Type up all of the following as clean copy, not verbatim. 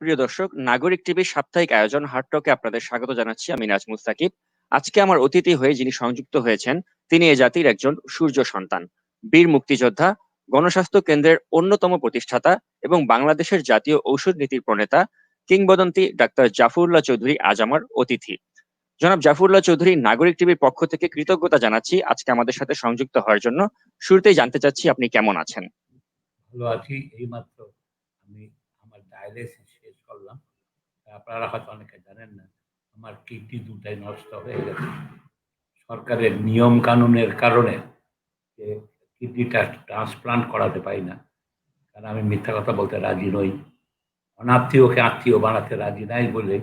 প্রিয় দর্শক, নাগরিক টিভির সাপ্তাহিক আয়োজন হাট টকে আপনাদের স্বাগত জানাচ্ছি। আমি নাজমুস সাকিব। আজকে আমার অতিথি হয়ে যিনি সংযুক্ত হয়েছেন, তিনি এ জাতির একজন সূর্য সন্তান, বীর মুক্তিযোদ্ধা, গণস্বাস্থ্য কেন্দ্রের অন্যতম প্রতিষ্ঠাতা এবং বাংলাদেশের জাতীয় ঔষধ নীতির প্রণেতা, কিংবদন্তি ডাক্তার জাফরুল্লাহ চৌধুরী আজ আমার অতিথি। জনাব জাফরুল্লাহ চৌধুরী, নাগরিক টিভির পক্ষ থেকে কৃতজ্ঞতা জানাচ্ছি আজকে আমাদের সাথে সংযুক্ত হওয়ার জন্য। শুরুতেই জানতে চাচ্ছি আপনি কেমন আছেন? ভালো আছি। এইমাত্র আমি আমার ডায়ালিসিস শেষ করলাম। আপনারা হয়তো অনেকে জানেন না, আমার কিডনি দুটাই নষ্ট হয়ে গেছে। সরকারের নিয়ম কানুনের কারণে যে কিডনিটা ট্রান্সপ্লান্ট করাতে পারি না। কারণ আমি মিথ্যা কথা বলতে রাজি নই। অনাত্মীয়কে আত্মীয় বানাতে রাজি নাই বলে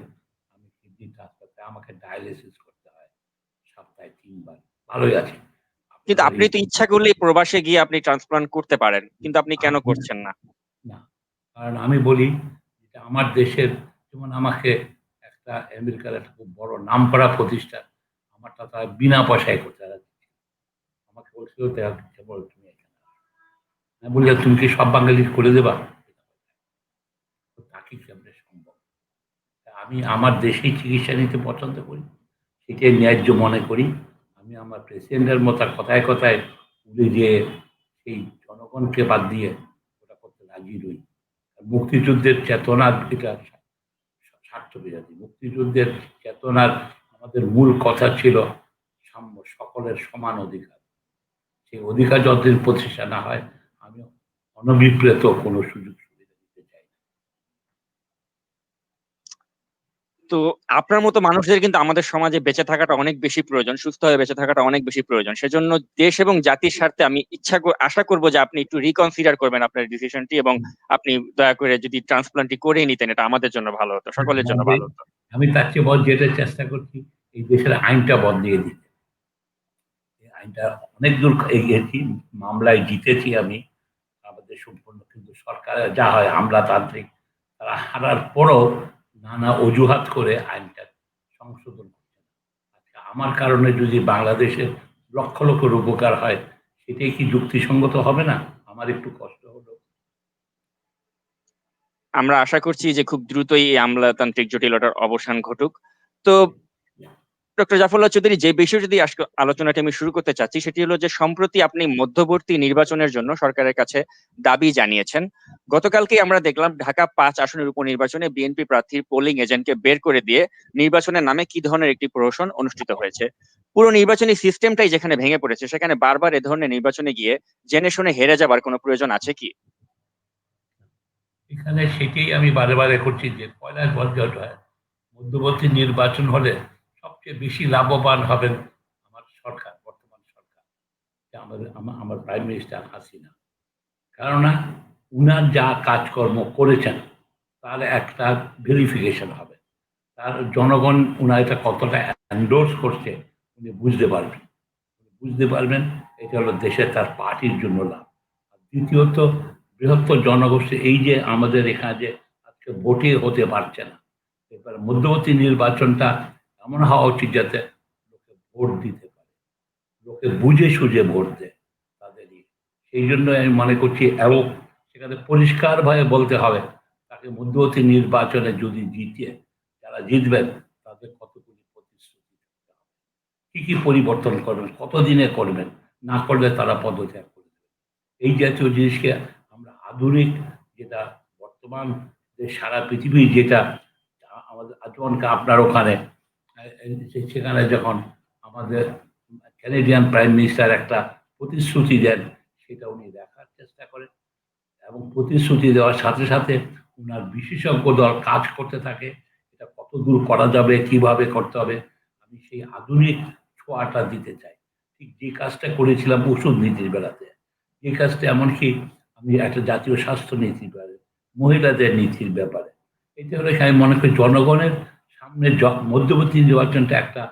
আমি কিডনি ট্রান্সপ্লান্ট আমাকে ডায়ালিসিস করতে হয় সপ্তাহে ৩ বার। ভালোই আছি। কিন্তু আপনাদের আপনি তো ইচ্ছা করলেই প্রবাসে গিয়ে আপনি ট্রান্সপ্লান্ট করতে পারেন, কিন্তু আপনি কেন আমি করছেন না? না। কারণ আমি বলি যে আমার দেশের, যেমন আমাকে একটা আমেরিকার একটা খুব বড় নামকরা প্রতিষ্ঠান আমারটা তারা বিনা পয়সায় করতে রাজি। আমাকে বলছিল কেবল তুমি এখানে আসো। আমি বলি তুমি কি সব বাঙালি করে দেবা? তো তা কি কেমনে সম্ভব? তা আমি আমার দেশেই চিকিৎসা নিতে পছন্দ করি, সেটাই ন্যায্য মনে করি। আমি আমার প্রেসিডেন্টের মতো কথায় কথায় উড়ে যেয়ে সেই জনগণকে বাদ দিয়ে ওটা করতে রাজি নই। মুক্তিযুদ্ধের চেতনার এটা স্বার্থ বিরোধী। মুক্তিযুদ্ধের চেতনার আমাদের মূল কথা ছিল সাম্য, সকলের সমান অধিকার। সেই অধিকার যতদিন প্রতিষ্ঠা না হয়, আমি অনভিপ্রেত কোনো সুযোগ সুবিধা দিতে চাই না। তো আপনার মতো মানুষদের কিন্তু আমাদের সমাজে বেঁচে থাকাটা অনেক বেশি প্রয়োজন, সুস্থ হয়ে বেঁচে থাকাটা অনেক বেশি প্রয়োজন। সেজন্য দেশ এবং জাতির স্বার্থে আমি আশা করব যে আপনি একটু রিকনসিডার করবেন আপনার ডিসিশনটি, এবং আপনি দয়া করে যদি ট্রান্সপ্লান্টটি করে নিতেন, এটা আমাদের জন্য ভালো হতো, সকলের জন্য আমাদের ভালো হতো। আমি তার চেয়ে যেটা চেষ্টা করছি, এই দেশের আইনটা বদলিয়ে দিতে। এই আইনটা অনেক দূর এগিয়েছি, মামলায় জিতেছি আমি। আমাদের সম্পূর্ণ কিন্তু সরকারের যা হয় আমলাতান্ত্রিক, তারা হারার পরও নানা অজুহাত করে আইনটা সংশোধন করছে না। আজকে আমার কারণে যদি বাংলাদেশের লক্ষ লক্ষের উপকার হয়, সেটাই কি যুক্তিসঙ্গত হবে না? আমার একটু কষ্ট হলো। আমরা আশা করছি যে খুব দ্রুতই এই আমলাতান্ত্রিক জটিলতার অবসান ঘটুক। তো ডক্টর জাফরুল্লাহ চৌধুরী, যে বিষয়টি দিয়ে আজকে আলোচনাটি আমি শুরু করতে চাচ্ছি সেটি হলো যে সম্প্রতি আপনি মধ্যবর্তী নির্বাচনের জন্য সরকারের কাছে দাবি জানিয়েছেন। গতকালকে আমরা দেখলাম ঢাকা ৫ আসনের উপনির্বাচনে বিএনপি প্রার্থীর পোলিং এজেন্টকে বের করে দিয়ে নির্বাচনের নামে কি ধরনের একটি প্রহসন অনুষ্ঠিত হয়েছে। পুরো নির্বাচনী সিস্টেমটাই যেখানে ভেঙে পড়েছে, সেখানে বারবার এ ধরনের নির্বাচনে গিয়ে জেনে শুনে হেরে যাবার কোনো প্রয়োজন আছে কি? এখানে সেটাই আমি বারে বারে করছি যে পয়লার পর্যায়টা হয়, মধ্যবর্তী নির্বাচন হলে সবচেয়ে বেশি লাভবান হবেন আমার সরকার, বর্তমান সরকার, যে আমাদের আমার প্রাইম মিনিস্টার হাসিনা। কেননা উনার যা কাজকর্ম করেছেন তার একটা ভেরিফিকেশন হবে, তার জনগণ উনার এটা কতটা এন্ডোর্স করছে উনি বুঝতে পারবেন। বুঝতে পারবেন এটা হলো দেশের তার পার্টির জন্য লাভ। আর দ্বিতীয়ত, বৃহত্তর জনগোষ্ঠী এই যে আমাদের এখানে যে আজকে ভোটে হতে পারছে না, এবার মধ্যবর্তী নির্বাচনটা এমন হওয়া উচিত যাতে লোকে ভোট দিতে পারে, লোকে বুঝে সুঝে ভোট দেয় তাদেরই। সেই জন্য আমি মনে করছি, এবং সেখানে পরিষ্কারভাবে বলতে হবে তাকে মধ্যবর্তী নির্বাচনে যদি জিতে, যারা জিতবেন তাদের কতগুলি প্রতিশ্রুতি থাকতে হবে, কি কি পরিবর্তন করবেন, কতদিনে করবেন, না করলে তারা পদত্যাগ করে দেবেন। এই জাতীয় জিনিসকে আমরা আধুনিক, যেটা বর্তমান যে সারা পৃথিবী যেটা আমাদের আজীবনকে আপনার ওখানে সেখানে যখন আমাদের ক্যানেডিয়ান প্রাইম মিনিস্টার একটা প্রতিশ্রুতি দেন, সেটা উনি দেখার চেষ্টা করেন এবং প্রতিশ্রুতি দেওয়ার সাথে সাথে উনার বিশেষজ্ঞ দল কাজ করতে থাকে। এটা কত দূর করা যাবে, কিভাবে করতে হবে, আমি সেই আধুনিক ছোঁয়াটা দিতে চাই। ঠিক যে কাজটা করেছিলাম ওষুধ নীতির বেলাতে, যে কাজটা এমনকি আমি একটা জাতীয় স্বাস্থ্য নীতির ব্যাপারে, মহিলাদের নীতির ব্যাপারে, এটা হলে আমি মনে করি জনগণের সামনে মধ্যবর্তী নির্বাচনটা একটা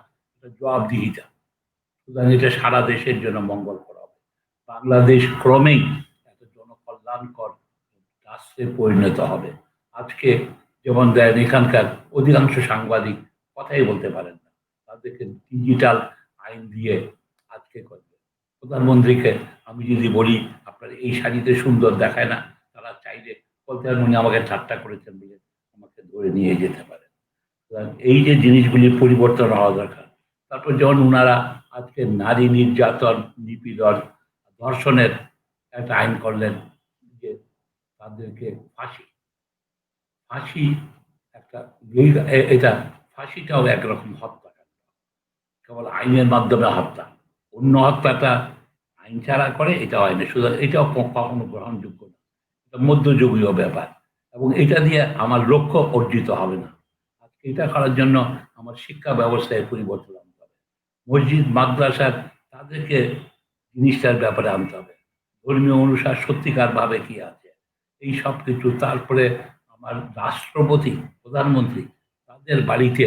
জবাবদিহিতা। সুতরাং এটা সারা দেশের জন্য মঙ্গল করা হবে। বাংলাদেশ ক্রমেই একটা জনকল্যাণকর রাষ্ট্রে পরিণত হবে। আজকে যেমন দেন, এখানকার অধিকাংশ সাংবাদিক কথাই বলতে পারেন না, তাদেরকে ডিজিটাল আইন দিয়ে আজকে করবে। প্রধানমন্ত্রীকে আমি যদি বলি আপনার এই শাড়িতে সুন্দর দেখায় না, তারা চাইলে বলতে পারেন উনি আমাকে ঠাট্টা করেছেন বলে আমাকে করে নিয়ে যেতে পারে। সুতরাং এই যে জিনিসগুলি পরিবর্তন হওয়া দরকার। তারপর যেমন উনারা আজকে নারী নির্যাতন, নিপীড়ন, ধর্ষণের একটা আইন করলেন যে তাদেরকে ফাঁসি ফাঁসি একটা এটা ফাঁসিটাও একরকম হত্যাকাণ্ড, কেবল আইনের মাধ্যমে হত্যা। অন্য হত্যাটা আইন ছাড়া করে, এটা হয় না। সুতরাং এটাও কখনো গ্রহণযোগ্য না। এটা মধ্যযুগীয় ব্যাপার এবং এটা দিয়ে আমার লক্ষ্য অর্জিত হবে না। আজকে এটা করার জন্য আমার শিক্ষা ব্যবস্থায় পরিবর্তন আনতে হবে। মসজিদ মাদ্রাসার তাদেরকে জিনিসটার ব্যাপারে আনতে হবে। ধর্মীয় অনুসার সত্যিকার ভাবে কি আছে এই সব কিছু। তারপরে আমার রাষ্ট্রপতি, প্রধানমন্ত্রী তাদের বাড়িতে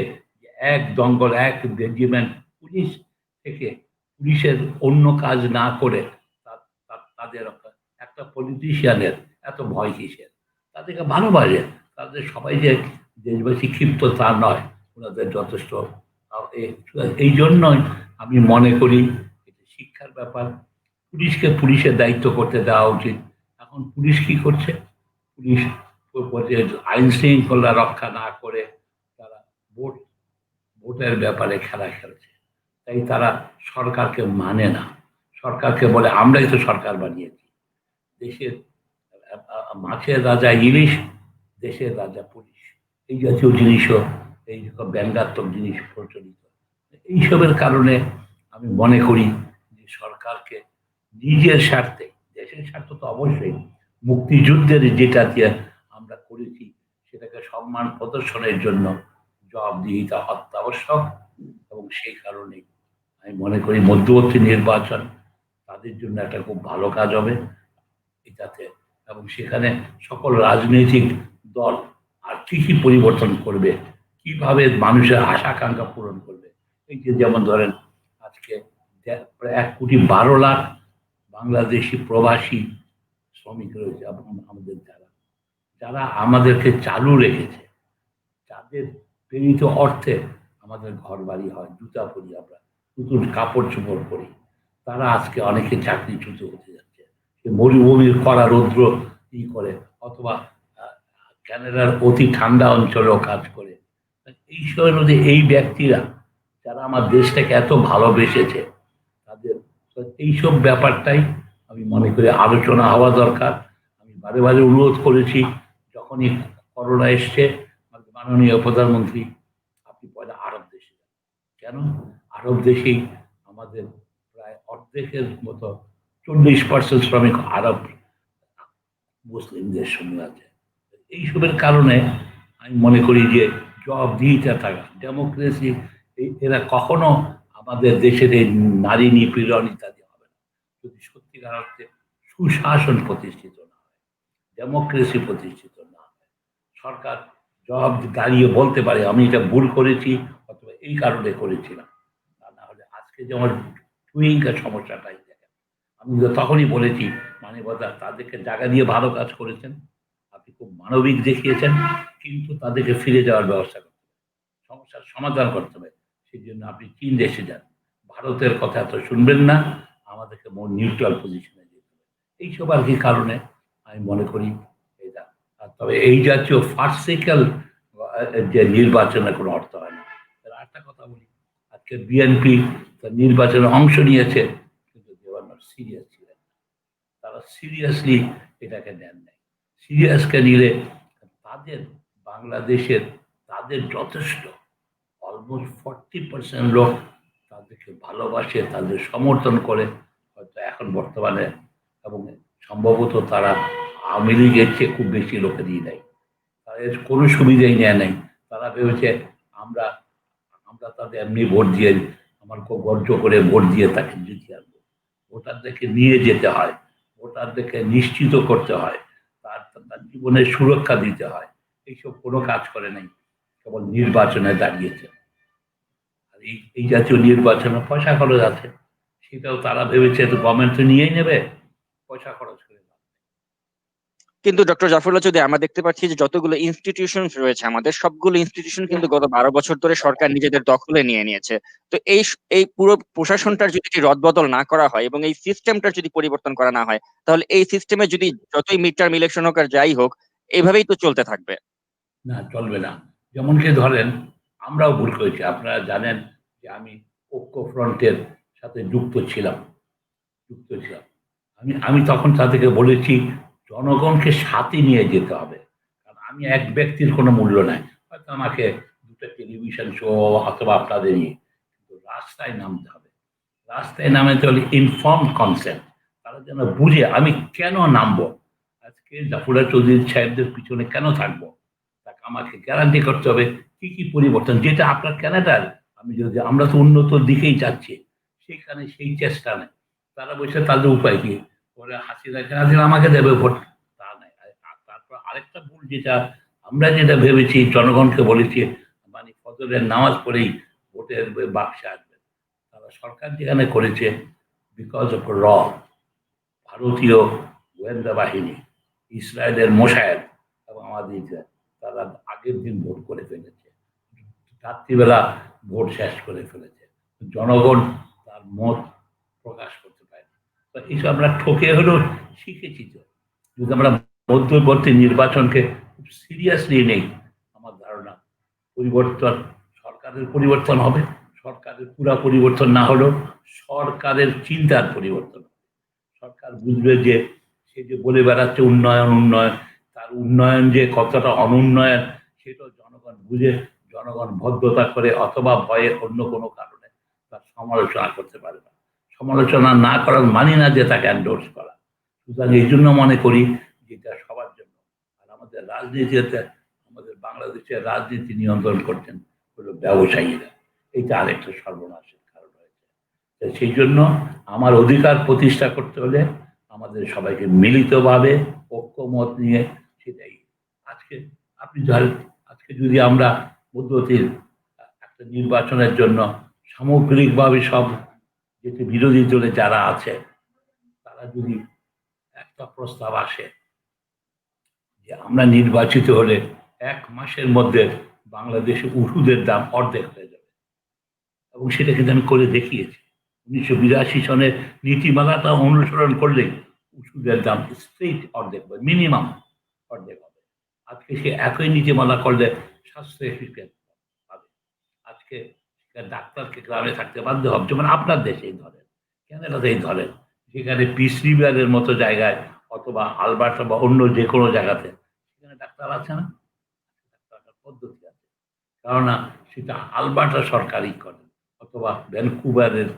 এক দঙ্গল, এক রেজিমেন্ট পুলিশ থেকে পুলিশের অন্য কাজ না করে তাদের একটা পলিটিশিয়ানের এত ভয় কিসের? তাদেরকে ভালোবাসে। তাদের সবাই যে দেশবাসী ক্ষিপ্ত তা নয়, ওনাদের যথেষ্ট। এই জন্যই আমি মনে করি এটা শিক্ষার ব্যাপার। পুলিশকে পুলিশের দায়িত্ব করতে দেওয়া উচিত। এখন পুলিশ কি করছে? পুলিশ আইন শৃঙ্খলা রক্ষা না করে তারা ভোট ভোটের ব্যাপারে খেলা খেলছে। তাই তারা সরকারকে মানে না। সরকারকে বলে আমরাই তো সরকার বানিয়েছি। দেশের মাছের রাজা ইলিশ, দেশের রাজা পুলিশ, এই জাতীয় জিনিসও, এই রকম ব্যঙ্গাত্মক জিনিস প্রচলিত। এইসবের কারণে আমি মনে করি যে সরকারকে নিজের স্বার্থে, দেশের স্বার্থ তো অবশ্যই, মুক্তিযুদ্ধের যেটা দিয়ে আমরা করেছি সেটাকে সম্মান প্রদর্শনের জন্য জবাবদিহিতা অত্যাবশ্যক। এবং সেই কারণে আমি মনে করি মধ্যবর্তী নির্বাচন তাদের জন্য একটা খুব ভালো কাজ হবে এটাতে। এবং সেখানে সকল রাজনৈতিক দল আর কি কি পরিবর্তন করবে, কিভাবে মানুষের আশা আকাঙ্ক্ষা পূরণ করবে। এই যে যেমন ধরেন আজকে প্রায় 1,12,00,000 বাংলাদেশি প্রবাসী শ্রমিক রয়েছে আমাদের, যারা যারা আমাদেরকে চালু রেখেছে, যাদের প্রেরিত অর্থে আমাদের ঘর বাড়ি হয়, জুতা পরি আমরা, নতুন কাপড় চোপড় পরি, তারা আজকে অনেকে চাকরিচ্যুত হতে যাচ্ছে। সে মরুভূমির কড়া রৌদ্র ই করে, অথবা ক্যানাডার অতি ঠান্ডা অঞ্চলেও কাজ করে। এই সময়ের মধ্যে এই ব্যক্তিরা যারা আমার দেশটাকে এত ভালোবেসেছে, তাদের এইসব ব্যাপারটাই আমি মনে করি আলোচনা হওয়া দরকার। আমি বারে বারে অনুরোধ করেছি, যখনই করোনা এসছে, মাননীয় প্রধানমন্ত্রী আপনি পয়লা আরব দেশে যান। কেন? আরব দেশেই আমাদের প্রায় অর্ধেকের মতো 40% শ্রমিক আরব মুসলিমদের সঙ্গে আছে। এইসবের কারণে আমি মনে করি যে জবাবদিহিতা থাকা, ডেমোক্রেসি, এরা কখনো আমাদের দেশের এই নারী নিপীড়ন ইত্যাদি হবে না যদি সত্যিকার অর্থে সুশাসন প্রতিষ্ঠিত না হয়, ডেমোক্রেসি প্রতিষ্ঠিত না হয়। সরকার জবাব দাঁড়িয়ে বলতে পারে আমি এটা ভুল করেছি অথবা এই কারণে করেছিলাম। তা না হলে আজকে যেমন টুইংকের সমস্যাটাই দেখেন, আমি তো তখনই বলেছি মানবতা, তাদেরকে জায়গা দিয়ে ভালো কাজ করেছেন, আপনি খুব মানবিক দেখিয়েছেন, কিন্তু তাদেরকে ফিরে যাওয়ার ব্যবস্থা করতে হবে, সমস্যার সমাধান করতে হবে। সেই জন্য আপনি চীন দেশে যান, ভারতের কথা তো শুনবেন না, আমাদেরকে মোর নিউট্রাল পজিশনে যেতে হবে। এইসব আর কি কারণে আমি মনে করি এটা। আর তবে এই জাতীয় ফার্সিক্যাল যে নির্বাচনের কোনো অর্থ হয় না। আরেকটা কথা বলি, আজকে বিএনপি নির্বাচনে অংশ নিয়েছে, কিন্তু দেওয়ার সিরিয়াস ছিলেন না। তারা সিরিয়াসলি এটাকে নেন নাই। সিরিয়াসকে নিলে তাদের বাংলাদেশের তাদের যথেষ্ট অলমোস্ট 40% লোক তাদেরকে ভালোবাসে, তাদের সমর্থন করে, হয়তো এখন বর্তমানে, এবং সম্ভবত তারা আওয়ামী লীগের চেয়ে খুব বেশি লোকেরই নেয়। তাদের কোনো সুবিধাই নেয় নাই। তারা ভেবেছে আমরা আমরা তাদের এমনি ভোট দিয়ে, আমার খুব গর্জ করে ভোট দিয়ে তাকে জিতিয়ে আনবো। ভোটারদেরকে নিয়ে যেতে হয়, ভোটারদেরকে নিশ্চিত করতে হয়, তার জীবনের সুরক্ষা দিতে হয়। এইসব কোনো কাজ করে নাই, কেবল নির্বাচনে দাঁড়িয়েছে। আর এই জাতীয় নির্বাচনে পয়সা খরচ আছে, সেটাও তারা ভেবেছে তো গভর্নমেন্ট তো নিয়েই নেবে, পয়সা খরচ করে। কিন্তু ডক্টর জাফরুল্লাহ চৌধুরী, আমরা দেখতে পাচ্ছি যে যতগুলো ইনস্টিটিউশন রয়েছে আমাদের, সবগুলো ইনস্টিটিউশন কিন্তু গত 12 বছর ধরে সরকার নিজেদের দখলে নিয়ে নিয়েছে। তো এই পুরো প্রশাসনটার যদি রদবদল না করা হয় এবং এই সিস্টেমটার যদি পরিবর্তন করা না হয়, তাহলে এই সিস্টেমে যদি যতই মিড টার্ম ইলেকশন হোক আর যাই হোক, এইভাবেই তো চলতে থাকবে। না, চলবে না। যেমন কি ধরেন, আমরাও ভুল করেছি। আপনারা জানেন যে আমি ঐক্যফ্রন্টের সাথে যুক্ত ছিলাম। আমি আমি তখন তাদেরকে বলেছি জনগণকে সাথে নিয়ে যেতে হবে। কারণ আমি এক ব্যক্তির কোনো মূল্য নাই। হয়তো আমাকে ২ টা টেলিভিশন শো অথবা আপনাদের নিয়ে, কিন্তু রাস্তায় নামতে হবে। রাস্তায় নামাতে হলে ইনফর্মড কনসেন্ট। তারা যেন বুঝে আমি কেন নামবো? আজকে জাফরুল্লাহ চৌধুরী সাহেবদের পিছনে কেন থাকবো? তাকে আমাকে গ্যারান্টি করতে হবে কি, কি পরিবর্তন, যেটা আপনার কানাডার, আমি যদি আমরা তো উন্নত দিকেই যাচ্ছি, সেখানে সেই চেষ্টা নেই। তারা বলছে তাদের উপায় কি? বলে হাসিনা আমাকে দেবে ভোট। তা নাই। তারপর আরেকটা ভুল যেটা আমরা যেটা ভেবেছি, জনগণকে বলেছি মানে ফজরের নামাজ পড়েই ভোটের বাক্সে আসবে। তারা সরকার যেখানে করেছে বিকজ অফ র, ভারতীয় গোয়েন্দা বাহিনী, ইসরায়েলের মোসায়েদ এবং আমাদের ইসরায়েল, তারা আগের দিন ভোট করে ফেলেছে, রাত্রিবেলা ভোট শেষ করে ফেলেছে। জনগণ তার মত প্রকাশ করতে পারে। তো এইসব আমরা ঠকে হলেও শিখেছি। তো যদি আমরা মধ্যবর্তী নির্বাচনকে খুব সিরিয়াসলি নেই, আমার ধারণা পরিবর্তন, সরকারের পরিবর্তন হবে। সরকারের পুরা পরিবর্তন না হলেও সরকারের চিন্তার পরিবর্তন হবে। সরকার বুঝবে যে সে যে বলে বেড়াচ্ছে উন্নয়ন উন্নয়ন, তার উন্নয়ন যে কতটা অনুন্নয়ন সেটাও জনগণ বুঝে, জনগণ ভদ্রতা করে অথবা ভয়ে অন্য কোনো কারণে তার সমালোচনা করতে পারে না। সমালোচনা না করার মানে না যে তাকে এন্ডোর্স করা। সুতরাং এই জন্য মনে করি যে এটা সবার জন্য। আর আমাদের রাজনীতিতে, আমাদের বাংলাদেশের রাজনীতি নিয়ন্ত্রণ করছেন হলো ব্যবসায়ীরা। এটা আরেকটা সর্বনাশের কারণ হয়েছে। তো সেই জন্য আমার অধিকার প্রতিষ্ঠা করতে হলে আমাদের সবাইকে মিলিতভাবে ঐক্যমত নিয়ে, সেটাই আজকে আপনি ধরেন, আজকে যদি আমরা মধ্যবর্তীর একটা নির্বাচনের জন্য সামগ্রিকভাবে সব যেটি বিরোধী দলে যারা আছে তারা যদি একটা প্রস্তাব আসে যে আমরা নির্বাচিত হলে ১ মাসের মধ্যে বাংলাদেশে ওষুধের দাম অর্ধেক হয়ে যাবে, এবং সেটা কিন্তু আমি করে দেখিয়েছি। ১৯৮২ সনের নীতিমালাটা অনুসরণ করলেই ওষুধের দাম স্ট্রেট অর্ধেক হবে, মিনিমাম অর্ধেক হবে। আজকে সে একই নীতিমালা করলে স্বাস্থ্য শিক্ষা পাবে। আজকে ডাক্তারকে গ্রামে থাকতে বাধ্য হবে, যেমন আপনার দেশেই ধরেন, ক্যানাডাতেই ধরেন, যেখানে পিস রিভারের মতো জায়গায় অথবা আলবার্টা বা অন্য যে কোনো জায়গাতে সেখানে ডাক্তার আছে না, ডাক্তার পদ্ধতি আছে। কেননা সেটা আলবার্টা সরকারই করে অথবা ভ্যানকুভারের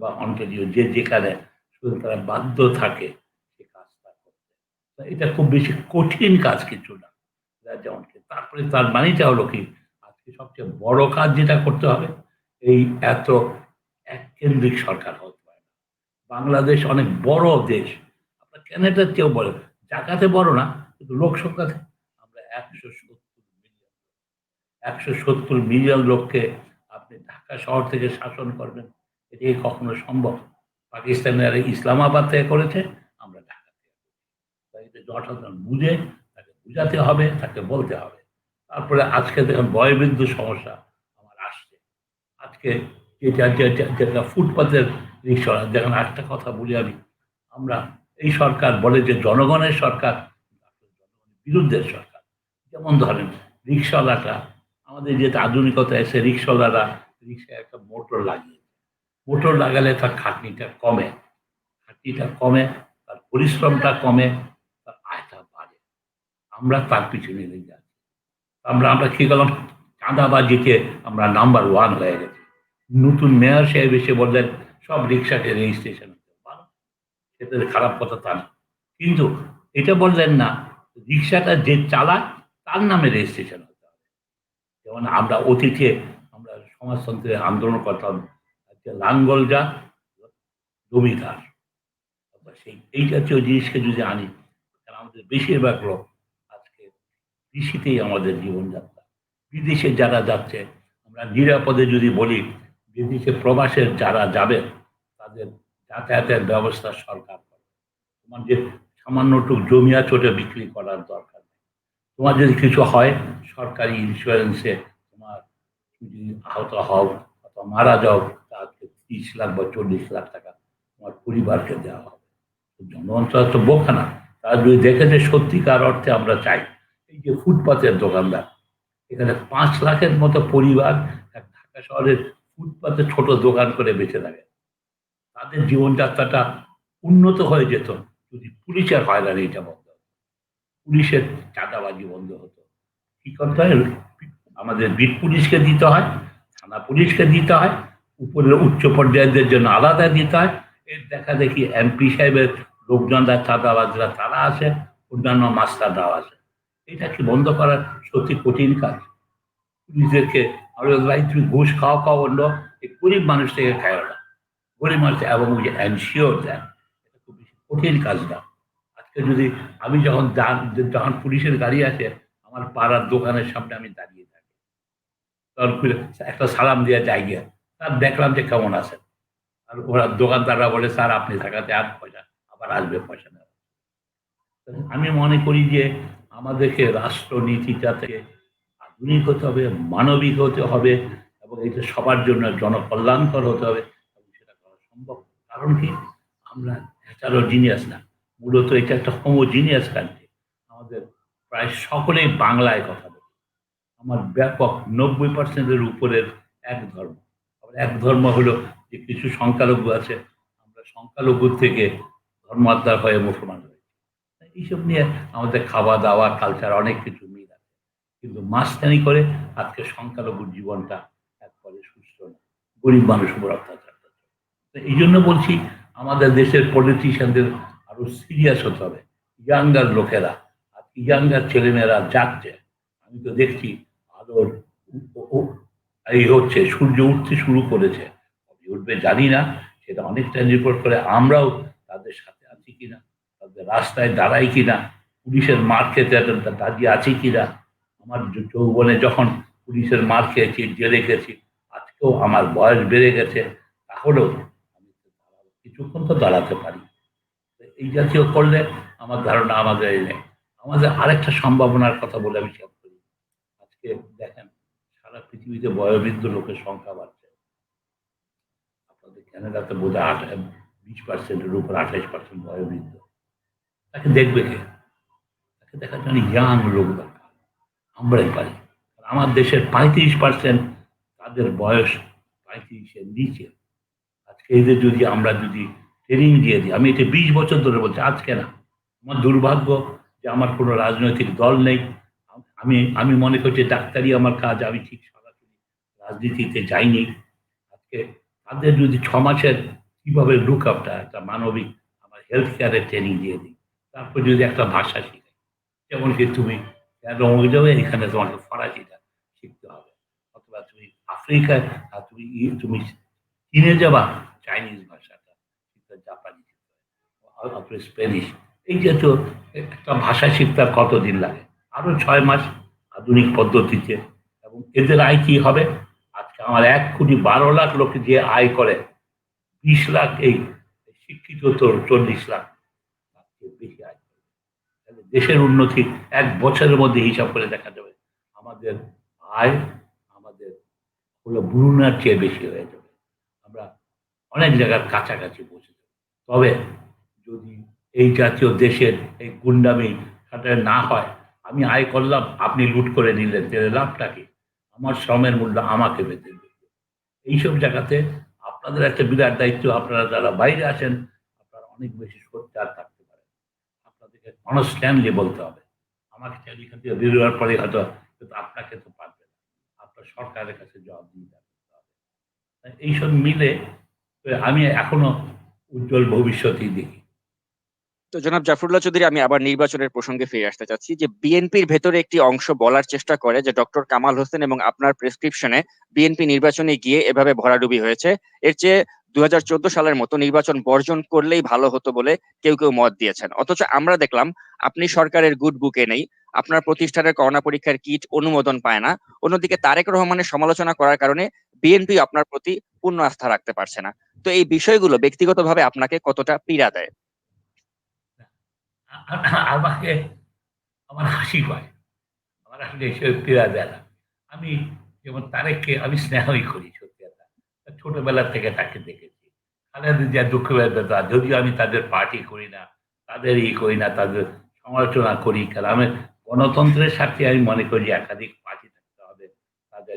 বা অন্টারিও যে যেখানে, শুধু তারা বাধ্য থাকে সে কাজটা করতে। তো এটা খুব বেশি কঠিন কাজ কিছু না। যেমন তারপরে তার মানেটা হলো কি, আজকে সবচেয়ে বড় কাজ যেটা করতে হবে, এই এত এককেন্দ্রিক সরকার হতে পারে না। বাংলাদেশ অনেক বড় দেশ, আপনার ক্যানাডার চেয়েও বড়, জায়গাতে বড় না কিন্তু লোক সংখ্যাতে আমরা ১৭০ মিলিয়ন লোককে আপনি ঢাকা শহর থেকে শাসন করবেন, এটি কখনো সম্ভব? পাকিস্তানের ইসলামাবাদ থেকে করেছে, আমরা ঢাকা থেকে করছি। তাই এটা যথাযথ বুঝে তাকে বুঝাতে হবে, তাকে বলতে হবে। তারপরে আজকে দেখেন বয়োবৃদ্ধ সমস্যা আমার আসছে। আজকে যেটা ফুটপাতের রিক্সা, দেখেন একটা কথা বলি আমি, আমরা এই সরকার বলে যে জনগণের সরকার, জনগণের বিরুদ্ধের সরকার। যেমন ধরেন রিক্সাওয়ালাটা, আমাদের যে আধুনিকতা এসে রিক্সাওয়ালারা রিক্সায় একটা মোটর লাগিয়ে, মোটর লাগালে তার খাটনিটা কমে, তার পরিশ্রমটা কমে, তার আয়টা বাড়ে। আমরা তার পিছনে লেগে যাচ্ছি। আমরা আমরা কি করলাম, চাঁদাবাজিতে আমরা নাম্বার ওয়ান হয়ে গেছি। নতুন মেয়র সাহেব এসে বললেন সব রিক্সাকে রেজিস্ট্রেশন হতে হবে। সেটা যে খারাপ কথা তা না, কিন্তু এটা বললেন না রিক্সাটা যে চালায় তার নামে রেজিস্ট্রেশন হতে হবে। যেমন আমরা অতীতে আমরা সমাজতন্ত্রের আন্দোলন করতাম যে লাঙ্গল যা জমিদার, সেই এই জাতীয় জিনিসকে যদি আনি, কারণ আমাদের বেশিরভাগ লোক আজকে কৃষিতেই আমাদের জীবনযাত্রা। বিদেশে যারা যাচ্ছে, আমরা নিরাপদে যদি বলি, বিদেশে প্রবাসের যারা যাবে তাদের যাতায়াতের ব্যবস্থা সরকার করে। তোমার যে সামান্যটুক জমি আছে ওটা বিক্রি করার দরকার নেই। তোমার যদি কিছু হয় সরকারি ইন্স্যুরেন্সে তোমার, যদি আহত হও অথবা মারা যাও, তাকে ৩০ লাখ বা ৪০ লাখ টাকা তোমার পরিবারকে দেওয়া হবে। জনগণ তো বোকা না, তারা যদি দেখে যে সত্যিকার অর্থে আমরা চাই, এই যে ফুটপাতের দোকানদার এখানে 5 লাখের মতো পরিবার এক ঢাকা শহরের ফুটপাতে ছোট দোকান করে বেঁচে থাকে। তাদের জীবনযাত্রাটা উন্নত হয়ে যেত যদি পুলিশের হয়রানিটা বন্ধ হতো, পুলিশের চাঁদাবাজি বন্ধ হতো। কি করতে হয়? আমাদের বিট পুলিশকে দিতে হয়, থানা পুলিশকে দিতে হয়, উপরের উচ্চ পর্যায়ের জন্য আলাদা দিতে হয়। এর দেখা দেখি এমপি সাহেবের লোকজনরা চাঁদাবাজরা তারা আসে, অন্যান্য মাস্টাররাও আসে। এটা কি বন্ধ করার সত্যি কঠিন কাজ? পুলিশদেরকে আমরা ভাই তুমি ঘুষ খাওয়া অন্য এই গরিব মানুষ থেকে খায় না, গরিব মানুষ এবং ওই যে এনশিওর দেন, এটা খুব বেশি কঠিন কাজ না। আজকে যদি আমি যখন পুলিশের গাড়ি আসে আমার পাড়ার দোকানের সামনে আমি দাঁড়িয়ে থাকি, তখন একটা সালাম দিয়ে যাই গিয়ে তার দেখলাম যে কেমন আছেন, আর ওরা দোকানদাররা বলে স্যার আপনি থাকাতে আর পয়সা আবার আসবে পয়সা নেওয়া। আমি মনে করি যে আমাদেরকে রাষ্ট্রনীতিটা থেকে আধুনিক হতে হবে, মানবিক হতে হবে এবং এটা সবার জন্য জনকল্যাণকর হতে হবে এবং সেটা করা সম্ভব। কারণ কি আমরা হেটারোজিনিয়াস না, মূলত এটা একটা হোমোজিনিয়াস কান্ট্রি। আমাদের প্রায় সকলেই বাংলায় কথা বলে। আমার ব্যাপক 90% উপরের এক ধর্ম। আবার এক ধর্ম হলো যে কিছু সংখ্যালঘু আছে, আমরা সংখ্যালঘু থেকে ধর্মান্তর হয়ে মুসলমান হয়েছি। এইসব নিয়ে আমাদের খাওয়া দাওয়া কালচার অনেক কিছু মিল আছে, কিন্তু মাঝখানি করে আজকে সংখ্যালঘুর জীবনটা একবারে সুস্থ না, গরিব মানুষ উপর অত্যাচার করছে। তো এই জন্য বলছি আমাদের দেশের পলিটিশিয়ানদের আরো সিরিয়াস হতে হবে। ইয়াঙ্গার লোকেরা, আজকে ইয়াঙ্গার ছেলেমেয়েরা জাগছে। আমি তো দেখছি আলোর এই হচ্ছে, সূর্য উঠতে শুরু করেছে, কবে উঠবে জানি না, সেটা অনেকটা নির্ভর করে আমরাও তাদের সাথে আছি কিনা, তাদের রাস্তায় দাঁড়াই কিনা, পুলিশের মার খেতে দাঁড়িয়ে আছি কিনা। আমার যৌবনে যখন পুলিশের মার খেয়েছি, জেলে গেছি, আজকেও আমার বয়স বেড়ে গেছে, তাহলেও আমি কিছুক্ষণ তো দাঁড়াতে পারি। এই জাতীয় করলে আমার ধারণা আমাদের এই নেই। আমাদের আরেকটা সম্ভাবনার কথা বলে আমি শেষ করি। আজকে দেখেন সারা পৃথিবীতে বয়োবৃদ্ধ লোকের সংখ্যা বাড়ছে। আপনাদের ক্যানাডাতে বোধহয় 20%-এর উপর 28% বয়োবৃদ্ধ। তাকে দেখবে কে? তাকে দেখার জন্য ইয়াং লোক দরকার, আমরাই পারি। আমার দেশের 35% তাদের বয়স 35-এর নিচে। আজকে এদের যদি আমরা যদি ট্রেনিং দিয়ে দিই, আমি এটা 20 বছর ধরে বলছি, আজকে না। আমার দুর্ভাগ্য যে আমার কোনো রাজনৈতিক দল নেই। আমি আমি মনে করছি ডাক্তারি আমার কাজ, আমি ঠিক সরাসরি রাজনীতিতে যাইনি। আজকে তাদের যদি 6 মাসের কিভাবে লুক আপটা একটা মানবিক আমার হেলথ কেয়ারের ট্রেনিং দিয়ে দিই, তারপর যদি একটা ভাষা শিখাই, যেমন কি তুমি অমুক যাবে এখানে তোমাকে ফরাসিটা শিখতে হবে, অথবা তুমি আফ্রিকায় তুমি তুমি চীনে যাবা চাইনিজ ভাষাটা শিখতে, জাপানি শিখতে হবে, অথবা স্প্যানিশ। এই জাতীয় একটা ভাষা শিখতে আর কতদিন লাগে? আরো 6 মাস আধুনিক পদ্ধতিতে। এবং এদের আয় কি হবে? আজকে আমার 1,12,00,000 লোক যে আয় করে, 20 লাখ এই শিক্ষিত তো 40 লাখ, তার চেয়ে বেশি আয় করে। তাহলে দেশের উন্নতি 1 বছরের মধ্যে হিসাব করে দেখা যাবে আমাদের আয় আমাদের হলো ব্রুনার চেয়ে বেশি হয়ে যাবে। আমরা অনেক জায়গার কাছাকাছি পৌঁছে যাবে। তবে যদি এই জাতীয় দেশের এই গুন্ডামি খাটায় না হয়, আমি আয় করলাম আপনি লুট করে নিলেন, তাহলে লাভটা কি? আমার শ্রমের মূল্য আমাকে পেতে হবে। এইসব জায়গাতে আপনাদের একটা বিরাট দায়িত্ব। আপনারা যারা বাইরে আছেন, আপনারা অনেক বেশি সোচ্চার থাকতে পারেন। আপনাদেরকে কনস্ট্যান্টলি বলতে হবে। আমাকে চাইলে এখান থেকে বেরোবার পরে হয়তো, কিন্তু আপনাকে তো পারবে না। আপনার সরকারের কাছে জবাবদিহিতা করতে হবে। এইসব মিলে আমি এখনো উজ্জ্বল ভবিষ্যতই দেখি। তো জনাব জাফরুল্লাহ চৌধুরী, আমি আবার নির্বাচনের প্রসঙ্গে ফিরে আসতে চাচ্ছি যে বিএনপির ভেতরে একটি অংশ বলার চেষ্টা করে যে ডক্টর কামাল হোসেন এবং আপনার প্রেসক্রিপশনে বিএনপি নির্বাচনে গিয়ে এভাবে ভরাডুবি হয়েছে, এর চেয়ে 2014 সালের মতো নির্বাচন বর্জন করলেই ভালো হতো বলে কেউ কেউ মত দিয়েছেন। অথচ আমরা দেখলাম আপনি সরকারের গুড বুকে নেই, আপনার প্রতিষ্ঠানের করোনা পরীক্ষার কিট অনুমোদন পায় না। অন্যদিকে তারেক রহমানের সমালোচনা করার কারণে বিএনপি আপনার প্রতি পূর্ণ আস্থা রাখতে পারছে না। তো এই বিষয়গুলো ব্যক্তিগতভাবে আপনাকে কতটা পীড়া দেয়? আমাকে আমার হাসি পায়, আমার আসলে এসব পীড়া দেয় না। আমি যেমন তারেককে আমি স্নেহই করি, সত্যি কথা। ছোটবেলা থেকে তাকে দেখেছি। খালেদা জিয়া দুঃখ বেদনা, যদিও আমি তাদের পার্টি করি না, তাদের করি না, তাদের সমালোচনা করি। কারণ আমি গণতন্ত্রের স্বার্থে আমি মনে করি একাধিক পার্টি থাকতে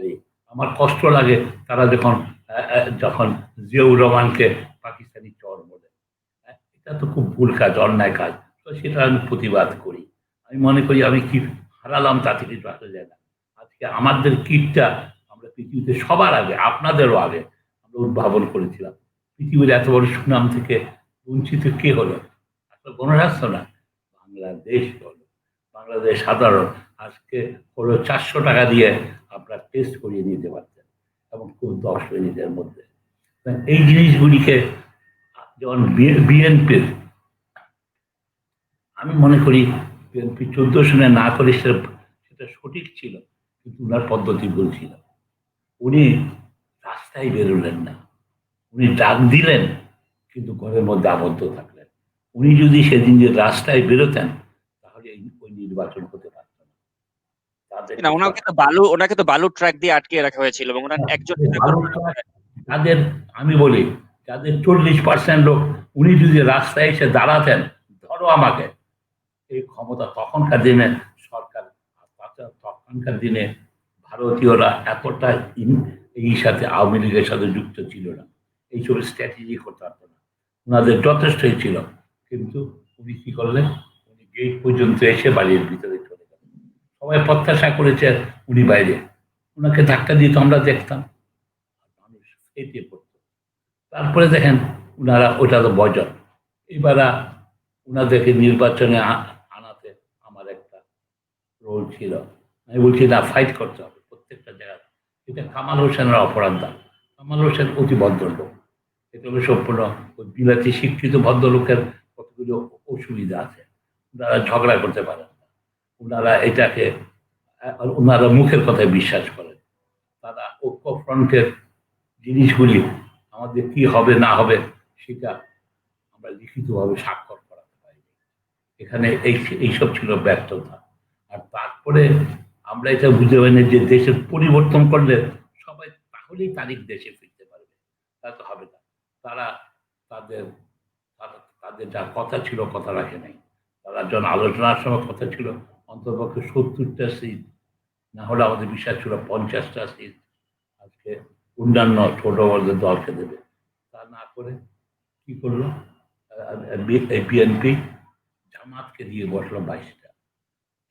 আরে, আমার কষ্ট লাগে তারা যখন যখন জিয়াউর রহমানকে পাকিস্তানি চর বলে। এটা তো খুব ভুল কাজ, অন্যায় কাজ। তো সেটা আমি প্রতিবাদ করি। আমি মনে করি আমি কি হারালাম তাতে কিছু আসা যায় না। আজকে আমাদের কিটটা আমরা পৃথিবীতে সবার আগে, আপনাদেরও আগে আমরা উদ্ভাবন করেছিলাম। পৃথিবীর এত বড় সুনাম থেকে বঞ্চিত কে হলো? আসলে গণরাষ্ট্র না, বাংলাদেশ হলো। বাংলাদেশ সাধারণ আজকে হলো 400 টাকা দিয়ে আপনার টেস্ট করিয়ে নিতে পারতেন এবং খুব 10 মিনিটের মধ্যে। এই জিনিসগুলিকে যেমন বিএনপির, আমি মনে করি বিএনপি 14 সনে না করে সেটা সঠিক ছিল, কিন্তু উনার পদ্ধতি ভুল ছিল। উনি রাস্তায় বেরোলেন না, উনি ডাক দিলেন কিন্তু ঘরের মধ্যে আবদ্ধ থাকলেন। উনি যদি সেদিন যে রাস্তায় বেরোতেন তাহলে ওই নির্বাচন হতে পারত না। না, তাদেরকে ওনাকে তো বালু ট্রাক দিয়ে আটকে রাখা হয়েছিল এবং ওনার একজন যাদের, আমি বলি, যাদের 40% লোক, উনি যদি রাস্তায় এসে দাঁড়াতেন, ধরো আমাকে, এই ক্ষমতা তখনকার দিনে সরকার, তখনকার দিনে ভারতীয়রা এতটা এই সাথে আওয়ামী লীগের সাথে যুক্ত ছিল না, এইসব স্ট্র্যাটেজি করতে পারতো না, ওনাদের যথেষ্টই ছিল। কিন্তু উনি কি করলেন? উনি গেট পর্যন্ত এসে বাড়ির ভিতরে চলে গেলেন। সবাই প্রত্যাশা করেছে উনি বাইরে, ওনাকে ধাক্কা দিয়ে তো আমরা দেখতাম, মানুষ ফেটে পড়তো। তারপরে দেখেন উনারা, ওটা তো বজন, এবার উনাদেরকে নির্বাচনে আনাতে আমার একটা রোল ছিল। আমি বলছি না, ফাইট করতে হবে প্রত্যেকটা জায়গায়। এটা কামাল হোসেনের অপরাধ না। কামাল হোসেন অতি ভদ্রলোক, এটা হলো সম্পূর্ণ ওই বিলাতি শিক্ষিত ভদ্রলোকের কতগুলো অসুবিধা আছে। ওনারা ঝগড়া করতে পারেন না, ওনারা এটাকে, ওনারা মুখের কথায় বিশ্বাস করেন। তারা ঐক্যফ্রন্টের জিনিসগুলি আমাদের কি হবে না হবে সেটা আমরা লিখিতভাবে স্বাক্ষর করাতে পারি। এখানে এইসব ছিল ব্যর্থতা। আর তারপরে আমরা এটা বুঝতে পারি যে দেশের পরিবর্তন করলে সবাই তাহলেই তারিখ দেশে ফিরতে পারবে, তা তো হবে না। তারা তাদের তাদের যা কথা ছিল কথা রাখে নাই। তারা যখন আলোচনার সময় কথা ছিল অন্ততপক্ষে 70টা সিট, না হলে আমাদের বিশ্বাস ছিল 50টা সিট আজকে অন্যান্য ছোট বড় দলকে দেবে। তা না করে কি করলো? বিএনপি জামাতকে দিয়ে বসলো 22টা।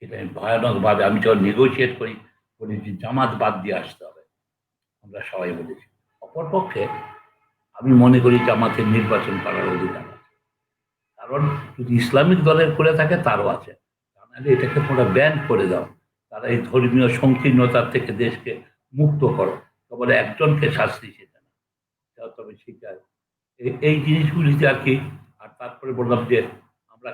এটা ভয়ানক ভাবে আমি যখন নেগোসিয়েট করি, বলি যে জামাত বাদ দিয়ে আসতে হবে, আমরা সবাই বলেছি। অপরপক্ষে আমি মনে করি জামাতের নির্বাচন করার অধিকার আছে, কারণ যদি ইসলামিক দলের করে থাকে তারও আছে। তাহলে এটাকে তোমরা ব্যান করে দাও, তারা এই ধর্মীয় সংকীর্ণতার থেকে দেশকে মুক্ত করো, কেবল একজনকে শাস্তি সেটা না, তবে শিকার এই জিনিসগুলিতে আর কি। আর তারপরে বললাম যে আমরা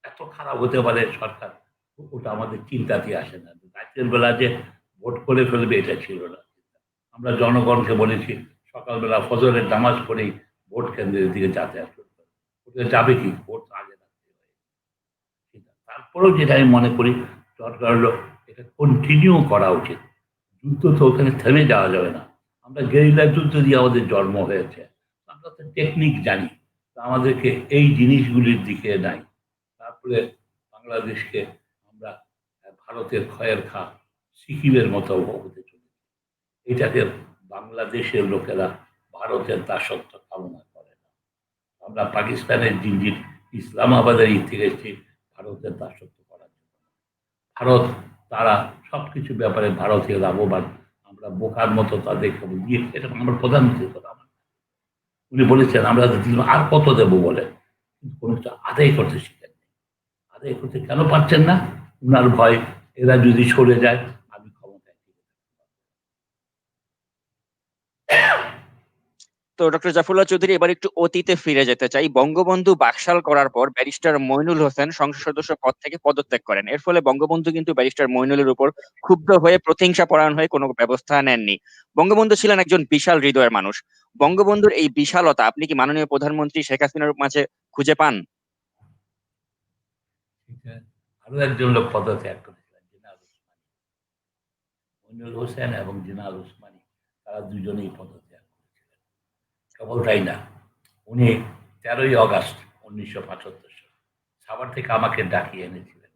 এত খারাপ হতে পারে সরকার, ওটা আমাদের চিন্তাতে আসে না। রাতের বেলা যে ভোট করে ফেলবে এটা ছিল না। আমরা জনগণকে বলেছি সকালবেলা ফজরের নামাজ পড়েই ভোট কেন্দ্রের দিকে যাতায়াত করতে হবে। ওটা যাবে কি, ভোট আগে রাখতে হয়। তারপরেও যেটা আমি মনে করি দরকার হলো এটা কন্টিনিউ করা উচিত। যুদ্ধ তো ওখানে থেমে যাওয়া যাবে না। আমরা গেরিলা যুদ্ধ দিয়ে আমাদের জন্ম হয়েছে, আমরা তো টেকনিক জানি, আমাদেরকে এই জিনিসগুলির দিকে নাই। তারপরে বাংলাদেশকে আমরা ভারতের ক্ষয়ের খা সিকিমের মতো হতে চলেছে। এটাকে বাংলাদেশের লোকেরা ভারতের দাসত্ব কামনা করে না। আমরা পাকিস্তানের জিঞ্জির ইসলামাবাদের থেকে এসেছি ভারতের দাসত্ব করার জন্য। ভারত, তারা সবকিছু ব্যাপারে ভারতীয় লাভবান, আমরা বোকার মতো তাদেরকে দিয়ে, এটা আমার প্রধানমন্ত্রীর কথা। উনি বলেছেন আমরা আর কত দেবো বলে, কিন্তু কোনো কিছু আদায় করতে শিখেননি। আদায় করতে কেন পারছেন না? উনার ভয় এরা যদি সরে যায় আমি ক্ষমতায় টিকে থাকতে। তো ডক্টর জাফরুল্লাহ চৌধুরী, এবার একটু অতীতে ফিরে যেতে চাই। বঙ্গবন্ধু বাকশাল করার পর ব্যারিস্টার মইনুল হোসেন সংসদ সদস্য পদ থেকে পদত্যাগ করেন। এর ফলে বঙ্গবন্ধু কিন্তু ব্যারিস্টার মইনুলের উপর ক্ষুব্ধ হয়ে প্রতিহিংসা পরায়ণ হয়ে কোনো ব্যবস্থা নেননি। বঙ্গবন্ধু ছিলেন একজন বিশাল হৃদয়ের মানুষ। বঙ্গবন্ধুর এই বিশালতা আপনি কি মাননীয় প্রধানমন্ত্রী শেখ হাসিনার মাঝে খুঁজে পান? আরো একজন লোক পদত্যাগ করেছিলেন, জিনাল উসমানী। মইনুল হোসেন এবং জিনাল উসমানী, তারা দুজনেই পদত্যাগ করেছিলেন। কেবল তাই না, উনি 13ই আগস্ট 1975 সালে সাভার থেকে আমাকে ডাকিয়ে এনেছিলেন